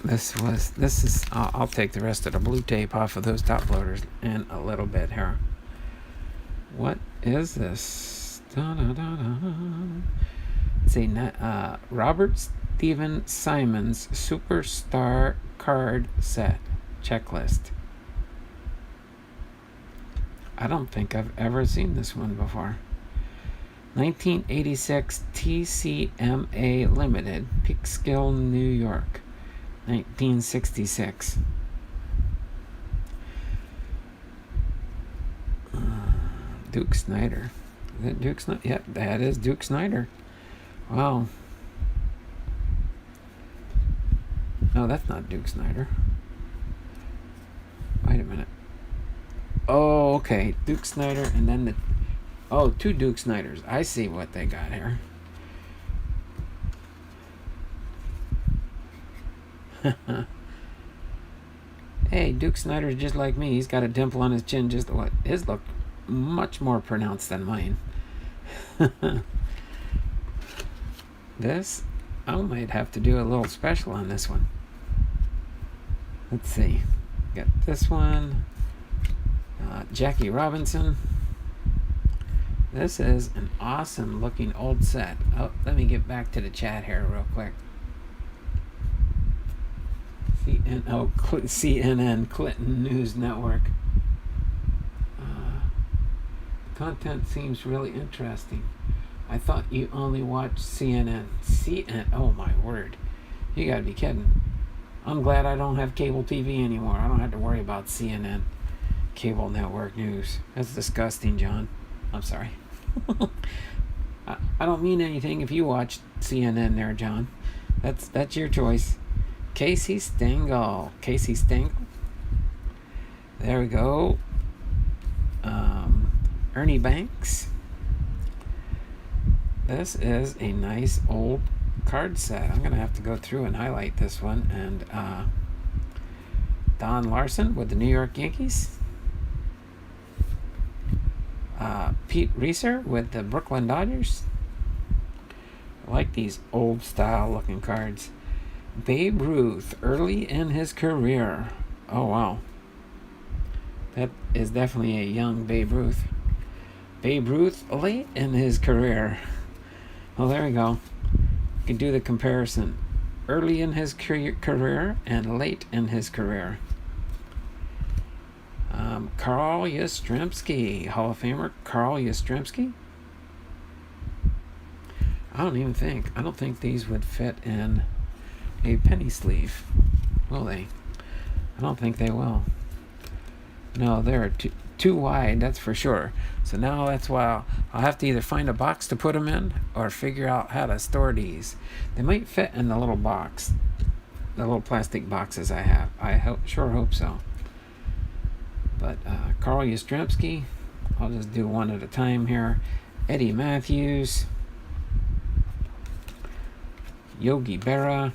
I'll take the rest of the blue tape off of those top loaders in a little bit here. What is this? It's a Robert Stephen Simon's Superstar Card Set Checklist. I don't think I've ever seen this one before. 1986 TCMA Limited, Peekskill, New York. 1966. Duke Snider. Is that Duke Snider? Yep, that is Duke Snider. Wow. No, that's not Duke Snider. Wait a minute. Oh, okay. Duke Snider and then two Duke Sniders. I see what they got here. Hey, Duke Snider's just like me. He's got a dimple on his chin. Just what his look much more pronounced than mine. This, I might have to do a little special on this one. Let's see. Got this one. Jackie Robinson. This is an awesome looking old set. Oh, let me get back to the chat here real quick. CNN, Clinton News Network. Content seems really interesting. I thought you only watched CNN. Oh my word. You gotta be kidding. I'm glad I don't have cable TV anymore. I don't have to worry about CNN. Cable network news. That's disgusting, John. I'm sorry. I don't mean anything if you watch CNN there, John. That's your choice. Casey Stengel. There we go. Ernie Banks. This is a nice old card set. I'm going to have to go through and highlight this one. And Don Larson with the New York Yankees. Pete Reeser with the Brooklyn Dodgers. I like these old style looking cards. Babe Ruth, early in his career. Oh, wow. That is definitely a young Babe Ruth. Babe Ruth, late in his career. Well, there we go. You can do the comparison. Early in his career and late in his career. Karl Yastrimsky, Hall of Famer Karl Yastrimsky. I don't think these would fit in a penny sleeve. Will they? I don't think they will. No, they're too wide, that's for sure. So now that's why I'll have to either find a box to put them in or figure out how to store these. They might fit in the little box, the little plastic boxes I have. I sure hope so. But Karl Yastrimsky, I'll just do one at a time here. Eddie Matthews, Yogi Berra.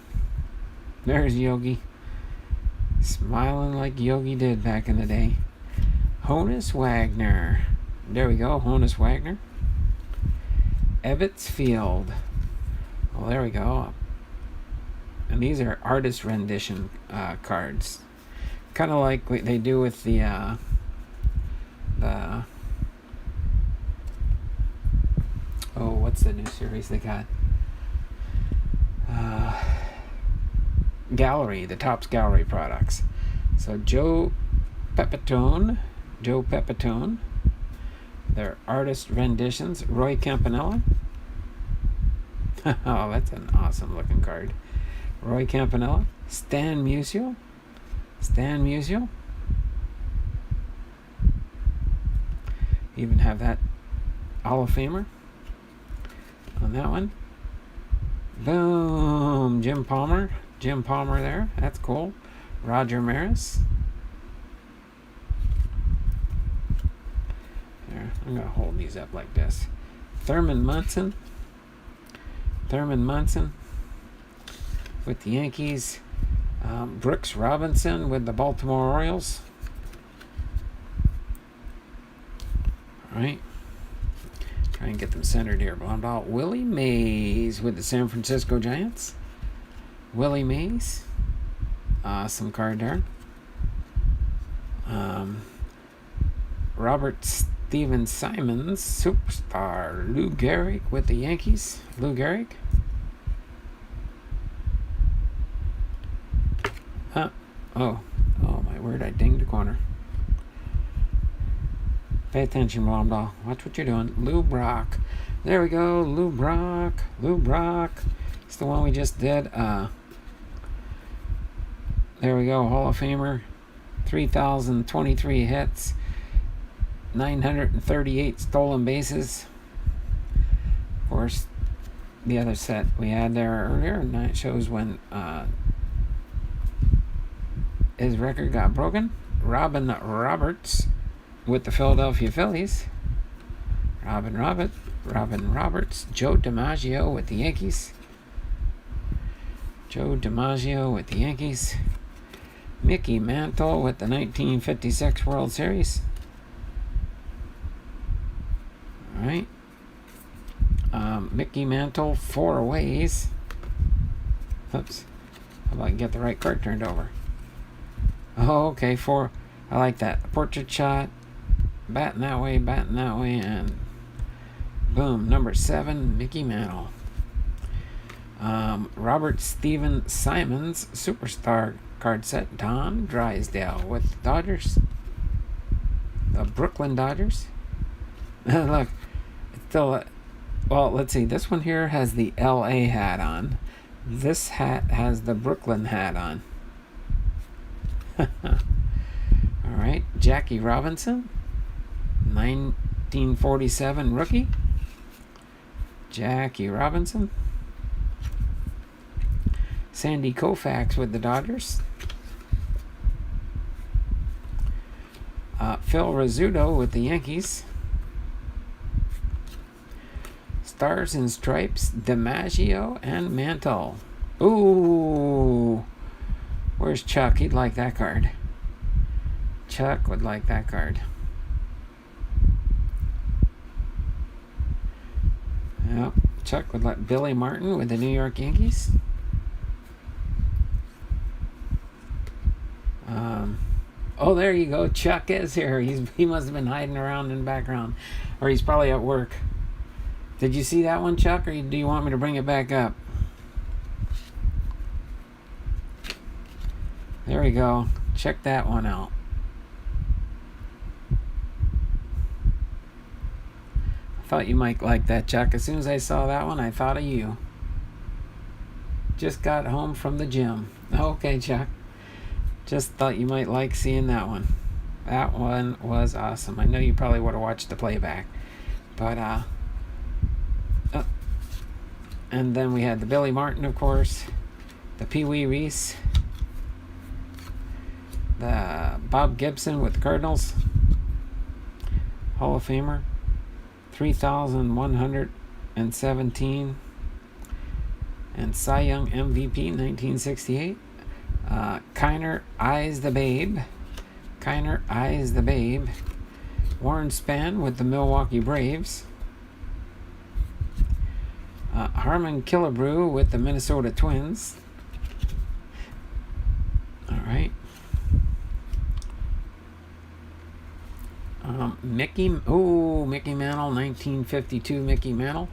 There's Yogi, smiling like Yogi did back in the day. Honus Wagner. There we go, Honus Wagner. Ebbets Field. Well, there we go. And these are artist rendition cards. Kind of like what they do with the what's the new series they got? Gallery, the Topps Gallery products. So Joe Pepitone, their artist renditions. Roy Campanella. Oh, that's an awesome looking card. Roy Campanella. Stan Musial. Even have that Hall of Famer on that one. Boom. Jim Palmer there. That's cool. Roger Maris. There. I'm going to hold these up like this. Thurman Munson with the Yankees. Brooks Robinson with the Baltimore Orioles. All right. Try and get them centered here. Blondal. Willie Mays with the San Francisco Giants. Willie Mays. Awesome card there. Robert Steven Simons, superstar. Lou Gehrig with the Yankees. Lou Gehrig. Huh. Oh my word, I dinged a corner. Pay attention, Blomdahl. Watch what you're doing. Lou Brock. There we go. Lou Brock. It's the one we just did. There we go. Hall of Famer. 3,023 hits. 938 stolen bases. Of course, the other set we had there earlier, and that shows when his record got broken. Robin Roberts with the Philadelphia Phillies. Robin Roberts. Joe Dimaggio with the Yankees. Mickey Mantle with the 1956 World Series. All right. Mickey Mantle, 4 ways. Oops. How about I get the right card turned over? Oh, okay, 4. I like that. Portrait shot. Batting that way, and boom. Number 7, Mickey Mantle. Robert Steven Simons, superstar card set. Don Drysdale with the Dodgers. The Brooklyn Dodgers. Look, it's still... well, let's see. This one here has the LA hat on. This hat has the Brooklyn hat on. Alright, Jackie Robinson. 1947 rookie. Jackie Robinson. Sandy Koufax with the Dodgers. Phil Rizzuto with the Yankees. Stars and Stripes, Dimaggio and Mantle. Ooh. Where's Chuck? He'd like that card. Chuck would like that card. Yep. Chuck would like Billy Martin with the New York Yankees. Oh, there you go. Chuck is here. He must have been hiding around in the background. Or he's probably at work. Did you see that one, Chuck, or do you want me to bring it back up? There we go. Check that one out. I thought you might like that, Chuck. As soon as I saw that one, I thought of you. Just got home from the gym. Okay, Chuck. Just thought you might like seeing that one. That one was awesome. I know you probably would have watched the playback. But, and then we had the Billy Martin, of course. The Pee Wee Reese. The Bob Gibson with the Cardinals. Hall of Famer. 3,117. And Cy Young MVP 1968. Kiner Eyes the Babe. Warren Spahn with the Milwaukee Braves. Harmon Killebrew with the Minnesota Twins. All right. Mickey Mantle, 1952 Mickey Mantle.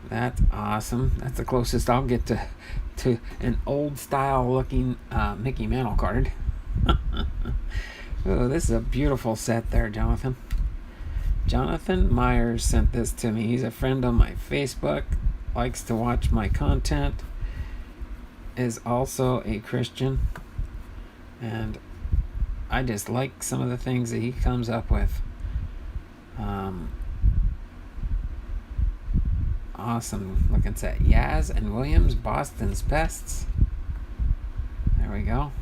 That's awesome. That's the closest I'll get to an old style looking Mickey Mantle card. Oh, this is a beautiful set there, Jonathan. Jonathan Myers sent this to me. He's a friend on my Facebook, likes to watch my content, is also a Christian, and I just like some of the things that he comes up with. Awesome looking set. Yaz and Williams, Boston's Pests. There we go.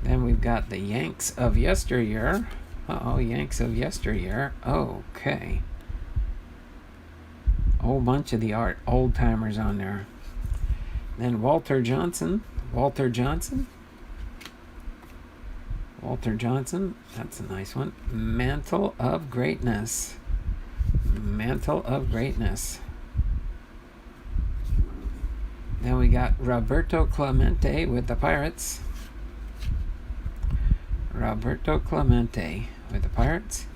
Then we've got the Yanks of yesteryear. Yanks of yesteryear. Okay. Whole bunch of the old timers on there. Then Walter Johnson. That's a nice one. Mantle of Greatness. Then we got Roberto Clemente with the Pirates. Roberto Clemente with the Pirates.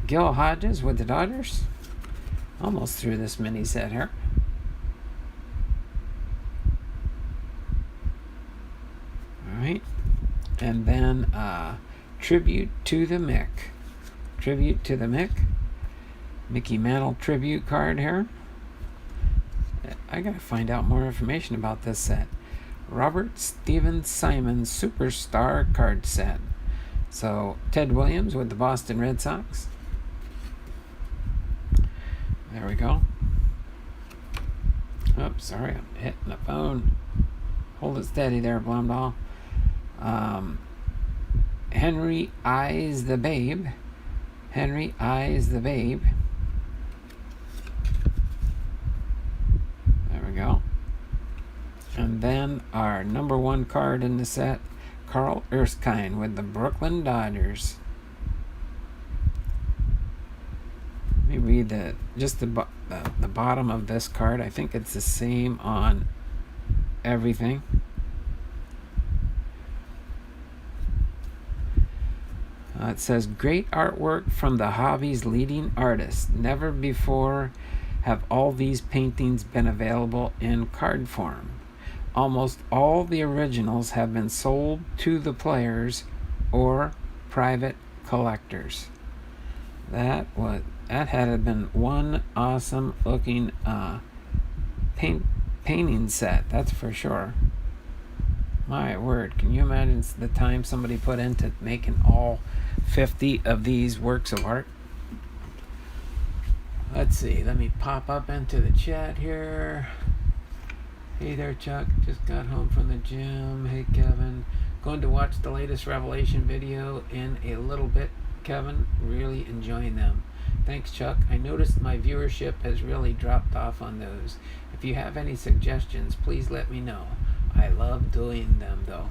Gil Hodges with the Dodgers. Almost through this mini set here. Alright. And then Tribute to the Mick. Tribute to the Mick. Mickey Mantle tribute card here. I gotta find out more information about this set. Robert Steven Simon Superstar card set. So Ted Williams with the Boston Red Sox. There we go. Oops, sorry, I'm hitting the phone. Hold it steady there, Blumdahl. Henry Eyes the Babe. Henry Eyes the Babe. There we go. And then our number one card in the set, Karl Yastrimsky with the Brooklyn Dodgers. Let me read the bottom of this card. I think it's the same on everything. It says, great artwork from the hobby's leading artists. Never before have all these paintings been available in card form. Almost all the originals have been sold to the players or private collectors. That had been one awesome looking painting set, that's for sure. My word, can you imagine the time somebody put into making all 50 of these works of art? Let's see, let me pop up into the chat here. Hey there, Chuck. Just got home from the gym. Hey, Kevin. Going to watch the latest Revelation video in a little bit, Kevin. Really enjoying them. Thanks, Chuck. I noticed my viewership has really dropped off on those. If you have any suggestions, please let me know. I love doing them, though.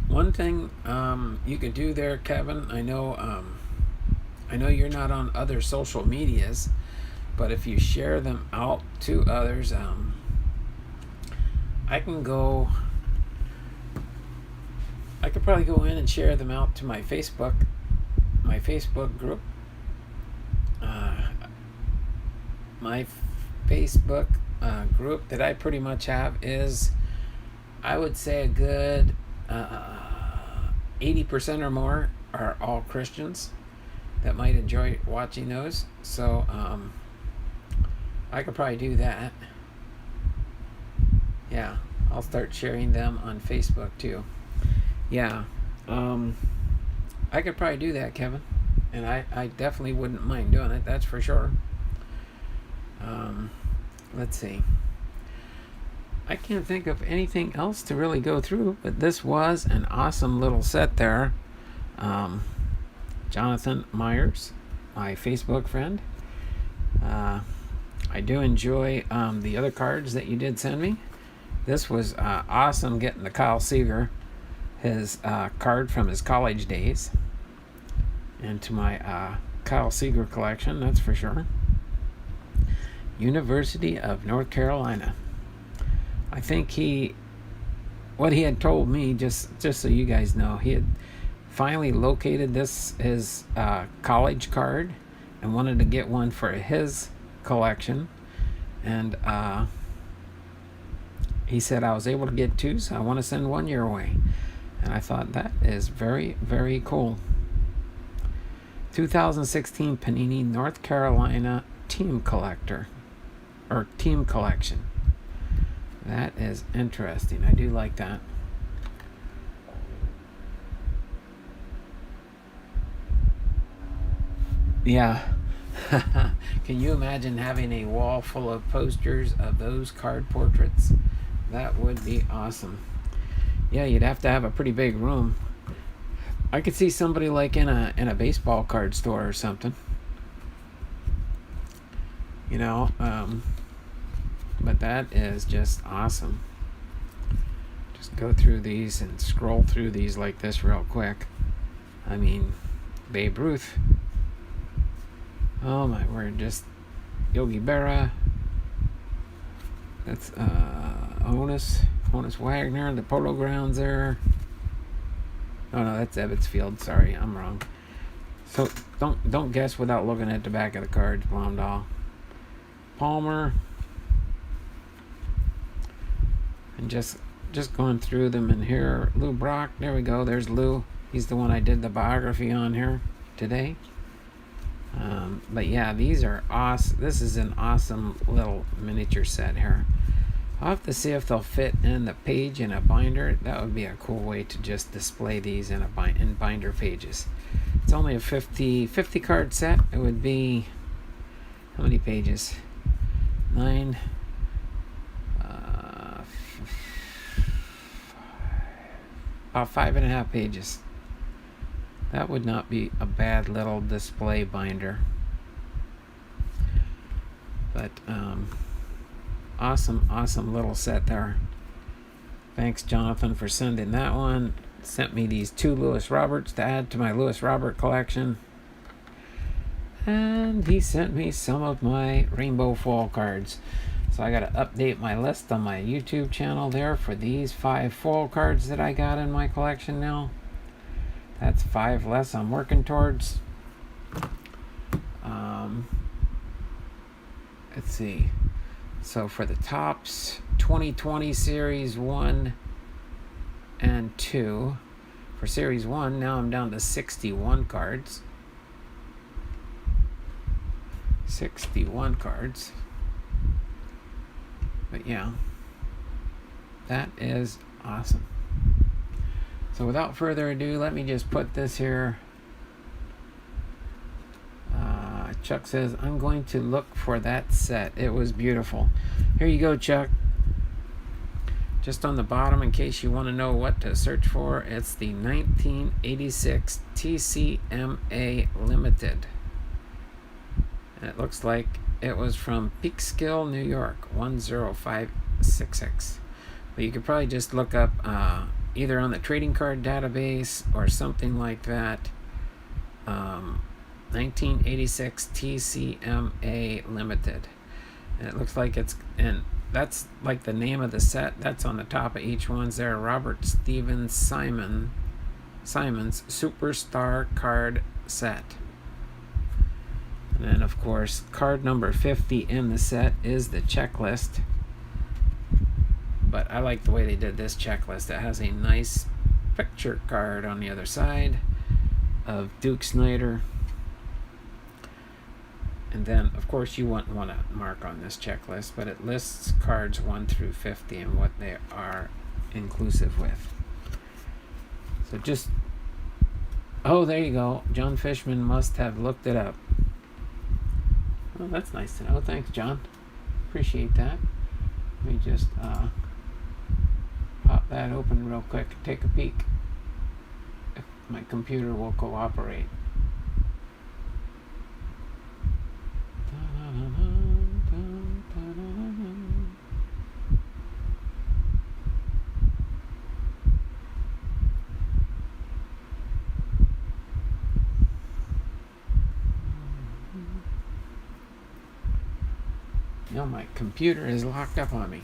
One thing you could do there, Kevin, I know you're not on other social medias, but if you share them out to others, I could probably go in and share them out to my Facebook group. My Facebook group that I pretty much have is, I would say, a good 80% or more are all Christians that might enjoy watching those. So I could probably do that. Yeah, I'll start sharing them on Facebook too. Yeah, I could probably do that, Kevin, and I definitely wouldn't mind doing it, that's for sure. Let's see. I can't think of anything else to really go through, but this was an awesome little set there. Jonathan Myers, my Facebook friend. I do enjoy the other cards that you did send me. This was awesome, getting the Kyle Seager, his card from his college days, into my Kyle Seager collection, that's for sure. University of North Carolina. I think what he had told me, just so you guys know, he had finally located his college card and wanted to get one for his collection, and he said, I was able to get two, so I want to send one your way. And I thought, that is very, very cool. 2016 Panini North Carolina team collector, or team collection. That is interesting. I do like that. Yeah. Can you imagine having a wall full of posters of those card portraits? That would be awesome. Yeah, you'd have to have a pretty big room. I could see somebody like in a baseball card store or something. You know, but that is just awesome. just go through these and scroll through these like this real quick. I mean, Babe Ruth. Oh my word, just Yogi Berra. That's Honus Wagner, the Polo Grounds there. Oh no, that's Ebbets Field. Sorry, I'm wrong. So don't guess without looking at the back of the cards, Blomdahl. Palmer. And just going through them in here. Lou Brock, there we go. There's Lou. He's the one I did the biography on here today. But yeah, these are awesome. This is an awesome little miniature set here. I'll have to see if they'll fit in the page in a binder. That would be a cool way to just display these in binder pages. It's only a 50 card set. It would be, how many pages? 9. About 5.5 pages. That would not be a bad little display binder. But awesome little set there. Thanks, Jonathan, for sending that one. Sent me these 2 Lewis Roberts to add to my Lewis Robert collection. And he sent me some of my Rainbow Foil cards. So I got to update my list on my YouTube channel there for these 5 foil cards that I got in my collection now. That's 5 less I'm working towards. Let's see. So for the Topps 2020 Series 1 and 2. For Series 1, now I'm down to 61 cards. 61 cards. But yeah, that is awesome. So without further ado, let me just put this here. Chuck says, I'm going to look for that set. It was beautiful. Here you go, Chuck. Just on the bottom, in case you want to know what to search for, it's the 1986 TCMA Limited. And it looks like it was from Peekskill, New York, 10566. But you could probably just look up either on the trading card database or something like that. 1986 TCMA Limited. And it looks like it's, and that's like the name of the set. That's on the top of each one's there. Robert Stephen Simon's Superstar Card Set. And then, of course, card number 50 in the set is the checklist. But I like the way they did this checklist. It has a nice picture card on the other side of Duke Snider. And then, of course, you wouldn't want to mark on this checklist, but it lists cards 1 through 50 and what they are inclusive with. So just, oh, there you go. John Fishman must have looked it up. Oh, that's nice to know. Thanks, John. Appreciate that. Let me just pop that open real quick and take a peek if my computer will cooperate. No, my computer is locked up on me.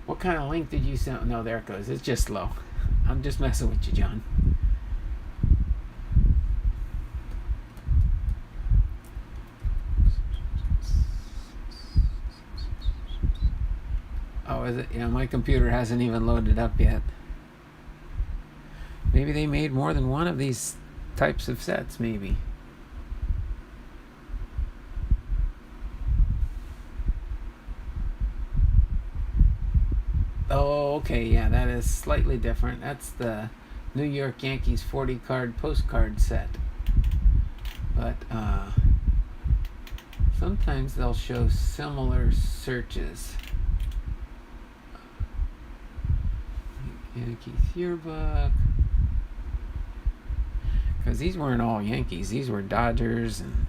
What kind of link did you send? No, there it goes. It's just slow. I'm just messing with you, John. Oh, is it? Yeah, my computer hasn't even loaded up yet. Maybe they made more than one of these types of sets, maybe. Oh, okay, yeah, that is slightly different. That's the New York Yankees 40 card postcard set. But sometimes they'll show similar searches. Yankees yearbook. Because these weren't all Yankees. These were Dodgers and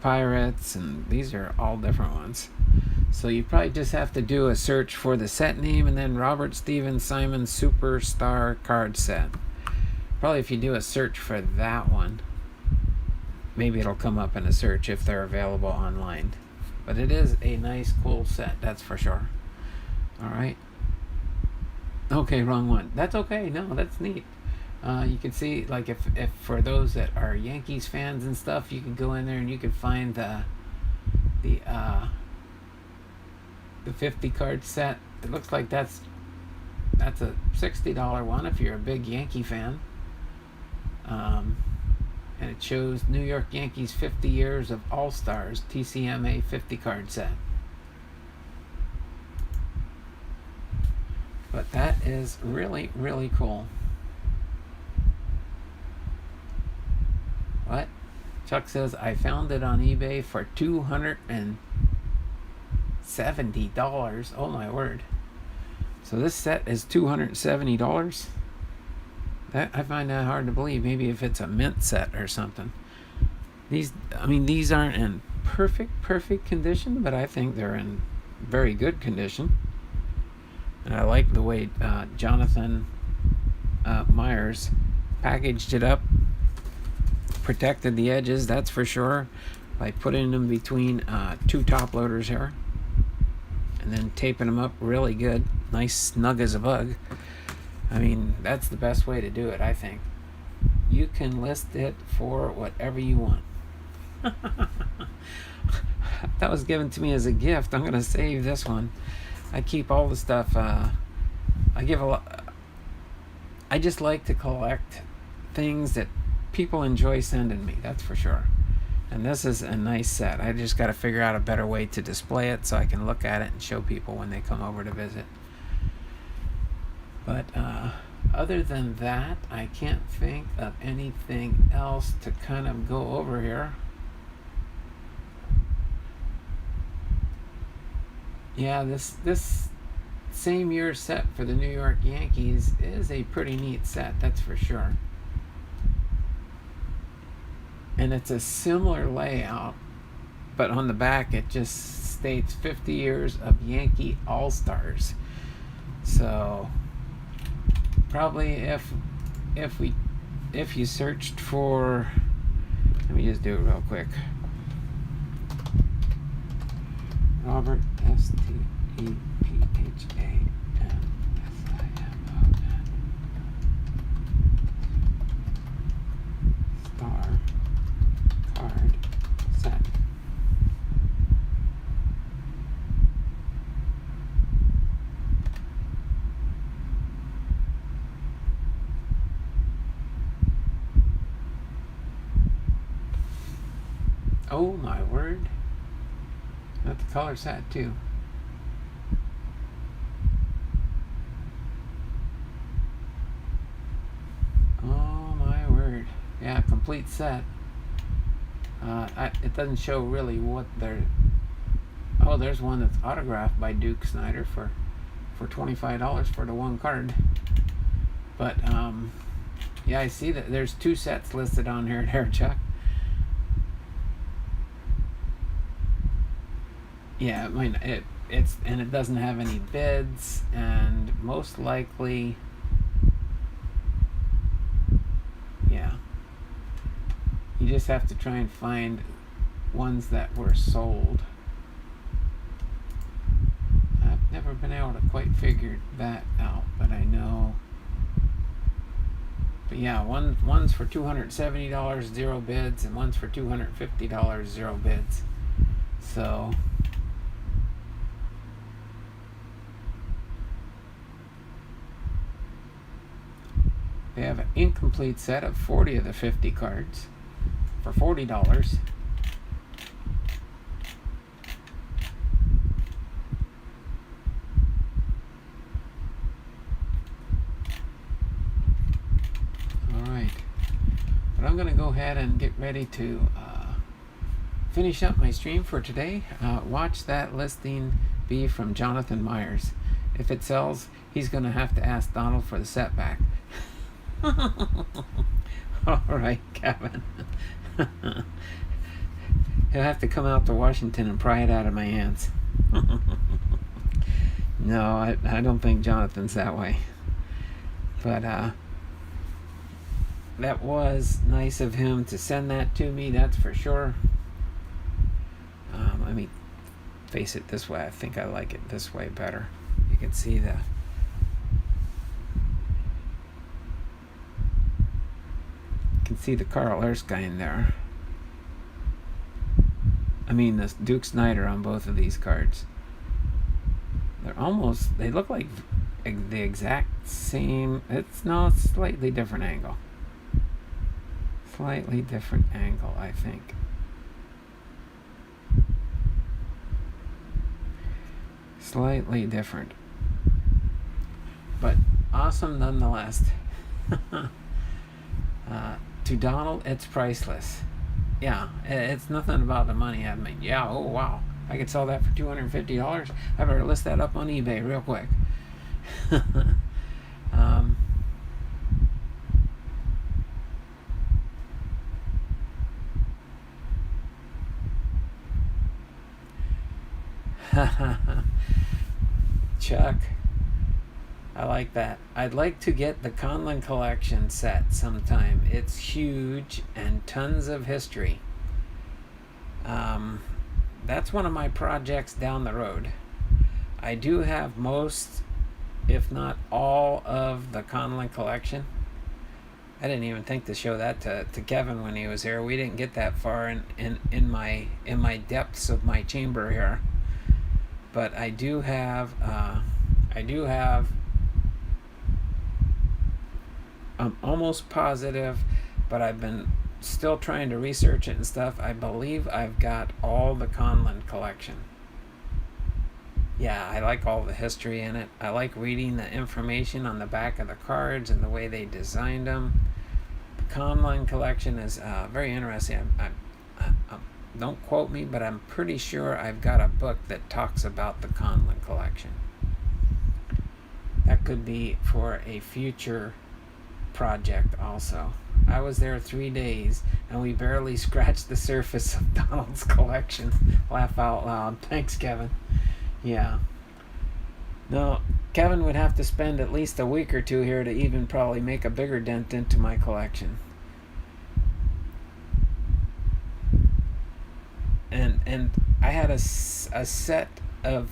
Pirates, and these are all different ones. So you probably just have to do a search for the set name and then Robert Steven Simon Superstar card set. Probably if you do a search for that one, maybe it'll come up in a search if they're available online. But it is a nice, cool set, that's for sure. All right. Okay, wrong one. That's okay. No, that's neat. You can see, like, if for those that are Yankees fans and stuff, you can go in there and you can find the 50 card set. It looks like that's a $60 one if you're a big Yankee fan. And it shows New York Yankees 50 years of All-Stars TCMA 50 card set. But that is really, really cool. What? Chuck says, I found it on eBay for $270. Oh my word. So this set is $270. That, I find that hard to believe. Maybe if it's a mint set or something. These aren't in perfect condition, but I think they're in very good condition. And I like the way Jonathan Myers packaged it up, protected the edges, that's for sure, by putting them between two top loaders here, and then taping them up really good, nice snug as a bug. I mean, that's the best way to do it, I think. You can list it for whatever you want. That was given to me as a gift. I'm going to save this one. I keep all the stuff. I just like to collect things that people enjoy sending me, that's for sure. And this is a nice set. I just got to figure out a better way to display it so I can look at it and show people when they come over to visit. But other than that, I can't think of anything else to kind of go over here. Yeah, this same year set for the New York Yankees is a pretty neat set, that's for sure. And it's a similar layout, but on the back it just states 50 years of Yankee All-Stars. So probably if you searched for, let me just do it real quick. Robert Stephan Simon Star card set. Oh my word. Got the color set too. Oh my word. Yeah, complete set. It doesn't show really what they're... Oh, there's one that's autographed by Duke Snider for $25 for the one card. But yeah, I see that there's two sets listed on here there, Chuck. Yeah, I mean, it doesn't have any bids, and most likely, yeah, you just have to try and find ones that were sold. I've never been able to quite figure that out, but I know. But yeah, one's for $270, 0 bids, and one's for $250, 0 bids. So they have an incomplete set of 40 of the 50 cards for $40. Alright, but I'm going to go ahead and get ready to finish up my stream for today. Watch that listing be from Jonathan Myers. If it sells, he's going to have to ask Donald for the setback. All right, Kevin. He'll have to come out to Washington and pry it out of my hands. No, I don't think Jonathan's that way. But that was nice of him to send that to me, that's for sure. Let me face it this way. I think I like it this way better. You can see the Karl Erskine there. I mean the Duke Snider on both of these cards. They look like the exact same. It's slightly different angle. Slightly different angle, I think. Slightly different. But awesome nonetheless. To Donald, it's priceless. Yeah, it's nothing about the money. I mean, yeah, oh wow. I could sell that for $250. I better list that up on eBay real quick. Chuck, I like that. I'd like to get the Conlon collection set sometime. It's huge and tons of history. That's one of my projects down the road. I do have most, if not all, of the Conlon collection. I didn't even think to show that to Kevin when he was here. We didn't get that far in my depths of my chamber here. But I do have I'm almost positive, but I've been still trying to research it and stuff. I believe I've got all the Conlon collection. Yeah, I like all the history in it. I like reading the information on the back of the cards and the way they designed them. The Conlon collection is very interesting. Don't quote me, but I'm pretty sure I've got a book that talks about the Conlon collection. That could be for a future project also. I was there 3 days and we barely scratched the surface of Donald's collection. Laugh out loud. Thanks, Kevin. Yeah. No, Kevin would have to spend at least a week or two here to even probably make a bigger dent into my collection. And I had a set of,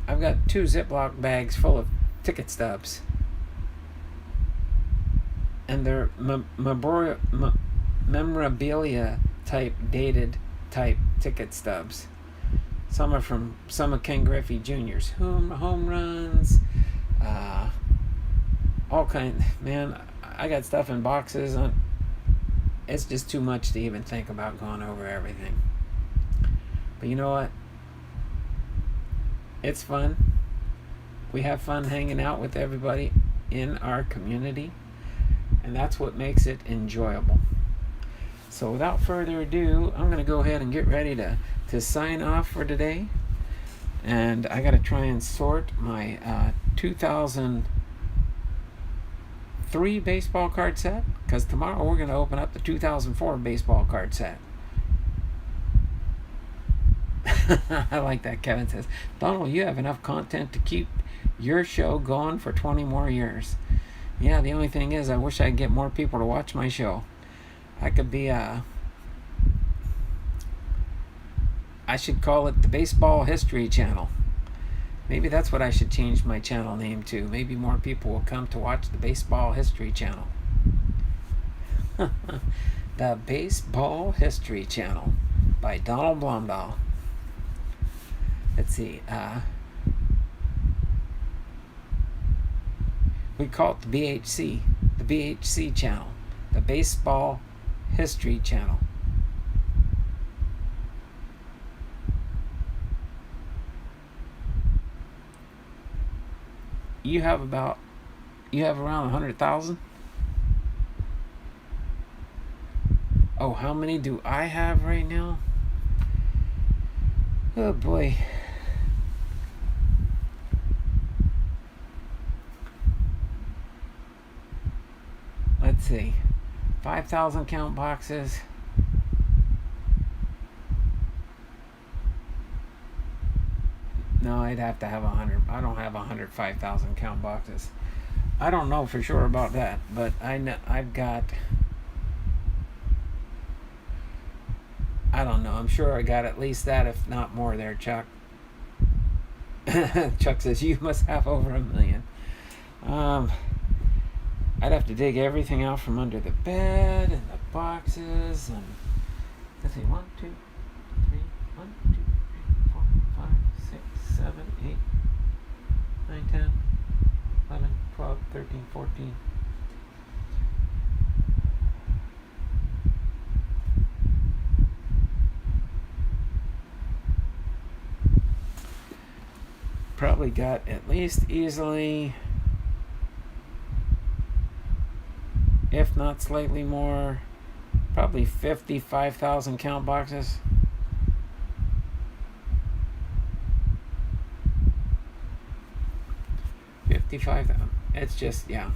I've got 2 Ziploc bags full of ticket stubs. And they're memorabilia type, dated type ticket stubs. Some are from some of Ken Griffey Jr.'s home runs, all kind. Man, I got stuff in boxes. It's just too much to even think about going over everything. But you know what? It's fun. We have fun hanging out with everybody in our community, and that's what makes it enjoyable. So without further ado, I'm going to go ahead and get ready to sign off for today. And I got to try and sort my 2003 baseball card set, because tomorrow we're going to open up the 2004 baseball card set. I like that. Kevin says, Donald, you have enough content to keep your show going for 20 more years. Yeah, the only thing is I wish I could get more people to watch my show. I could be I should call it the Baseball History Channel. Maybe that's what I should change my channel name to. Maybe more people will come to watch the Baseball History Channel. The Baseball History Channel by Donald Blomdahl. Let's see. We call it the BHC. The BHC channel. The Baseball History Channel. You have around 100,000? Oh, how many do I have right now? Oh boy. Let's see. 5,000 count boxes. No, I'd have to have 100. I don't have 105,000 count boxes. I don't know for sure about that, but I know I've got. I don't know. I'm sure I got at least that, if not more, there, Chuck. Chuck says you must have over 1 million. I'd have to dig everything out from under the bed and the boxes and let's see, 1, 2, 3, 1, 2, 3, 4, 5, 6, 7, 8, 9, 10, 11, 12, 13, 14. Probably got at least easily, if not slightly more, probably 55,000 count boxes. It's just, yeah.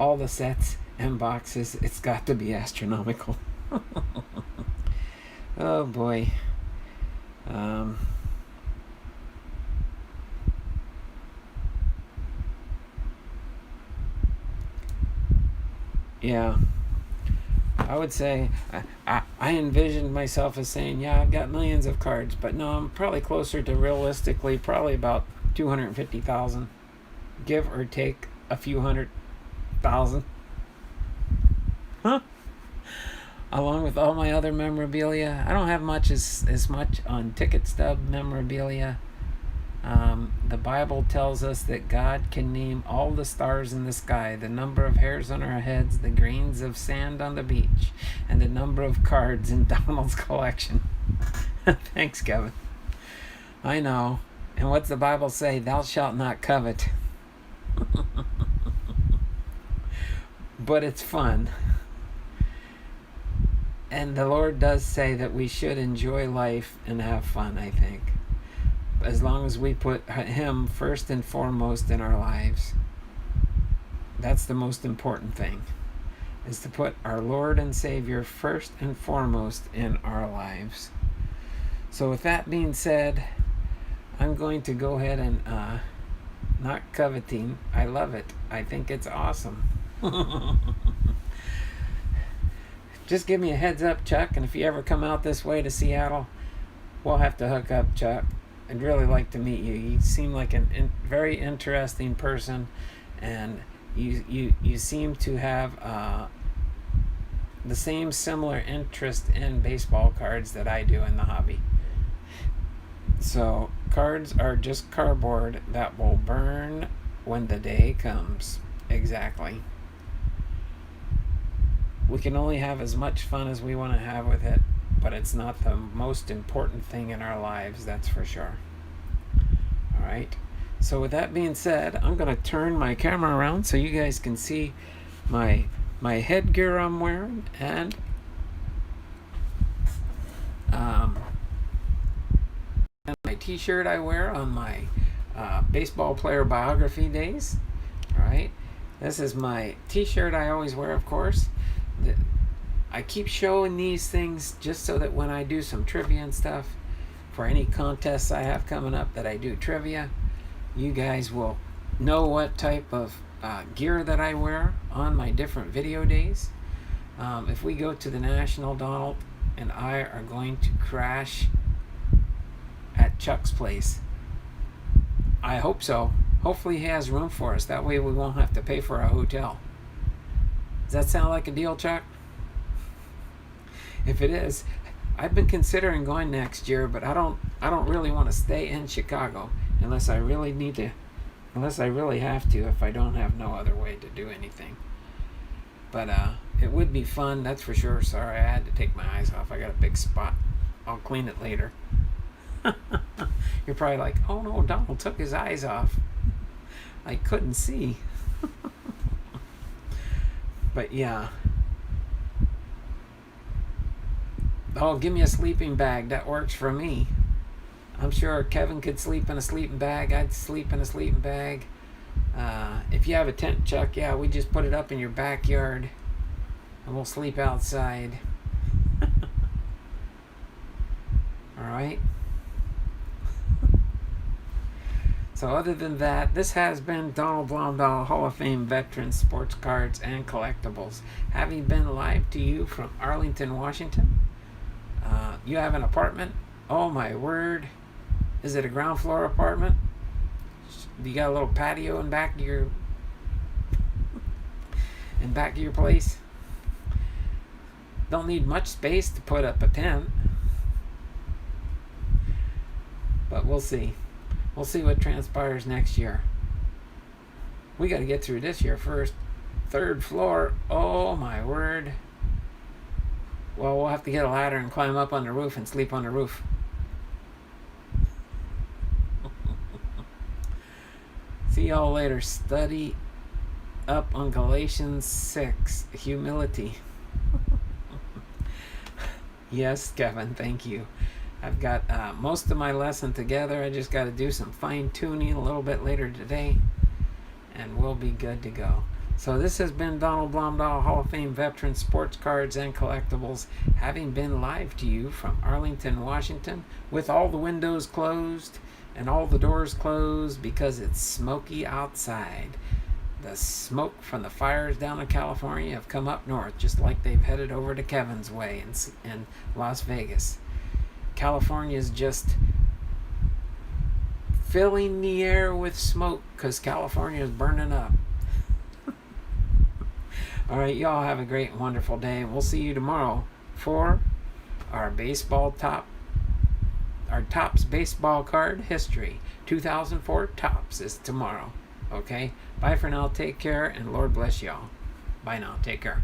All the sets and boxes, it's got to be astronomical. Oh boy. Yeah, I would say I envisioned myself as saying, yeah, I've got millions of cards, but no, I'm probably closer to realistically probably about 250,000, give or take a few 100,000. Huh? Along with all my other memorabilia. I don't have much as much on ticket stub memorabilia. The Bible tells us that God can name all the stars in the sky, the number of hairs on our heads, the grains of sand on the beach, and the number of cards in Donald's collection. Thanks, Kevin. I know. And what's the Bible say? Thou shalt not covet. But it's fun. And the Lord does say that we should enjoy life and have fun, I think. As long as we put Him first and foremost in our lives. That's the most important thing, is to put our Lord and Savior first and foremost in our lives. So with that being said, I'm going to go ahead and not coveting. I love it. I think it's awesome. Just give me a heads up, Chuck, and if you ever come out this way to Seattle, we'll have to hook up, Chuck. I'd really like to meet you. You seem like a very interesting person, and you seem to have the same similar interest in baseball cards that I do in the hobby. So cards are just cardboard that will burn when the day comes. Exactly. We can only have as much fun as we want to have with it, but it's not the most important thing in our lives, that's for sure. All right. So with that being said, I'm going to turn my camera around so you guys can see my headgear I'm wearing and my t-shirt I wear on my baseball player biography days. All right. This is my t-shirt I always wear, of course. I keep showing these things just so that when I do some trivia and stuff, for any contests I have coming up that I do trivia, you guys will know what type of gear that I wear on my different video days. If we go to the National, Donald and I are going to crash at Chuck's place. I hope so. Hopefully he has room for us. That way we won't have to pay for a hotel. Does that sound like a deal, Chuck? If it is, I've been considering going next year, but I don't really want to stay in Chicago unless I really need to, unless I really have to, if I don't have no other way to do anything. But it would be fun, that's for sure. Sorry, I had to take my eyes off. I got a big spot. I'll clean it later. You're probably like, oh no, Donald took his eyes off. I couldn't see. But yeah. Oh, give me a sleeping bag. That works for me. I'm sure Kevin could sleep in a sleeping bag. I'd sleep in a sleeping bag. If you have a tent, Chuck, yeah, we just put it up in your backyard and we'll sleep outside. All right. So other than that, this has been Donald Blondal, Hall of Fame veteran, sports cards and collectibles, having been live to you from Arlington, Washington. You have an apartment? Oh my word. Is it a ground floor apartment? You got a little patio in back of your place? Don't need much space to put up a tent. But we'll see. We'll see what transpires next year. We got to get through this year first. 3rd floor. Oh my word. Well, we'll have to get a ladder and climb up on the roof and sleep on the roof. See y'all later. Study up on Galatians 6. Humility. Yes, Kevin, thank you. I've got most of my lesson together. I just got to do some fine-tuning a little bit later today, and we'll be good to go. So this has been Donald Blondal, Hall of Fame veteran, sports cards and collectibles, having been live to you from Arlington, Washington, with all the windows closed and all the doors closed because it's smoky outside. The smoke from the fires down in California have come up north, just like they've headed over to Kevin's way in Las Vegas. California is just filling the air with smoke because California is burning up. All right, y'all have a great, wonderful day. We'll see you tomorrow for our Topps baseball card history. 2004 Topps is tomorrow. Okay? Bye for now. Take care, and Lord bless y'all. Bye now. Take care.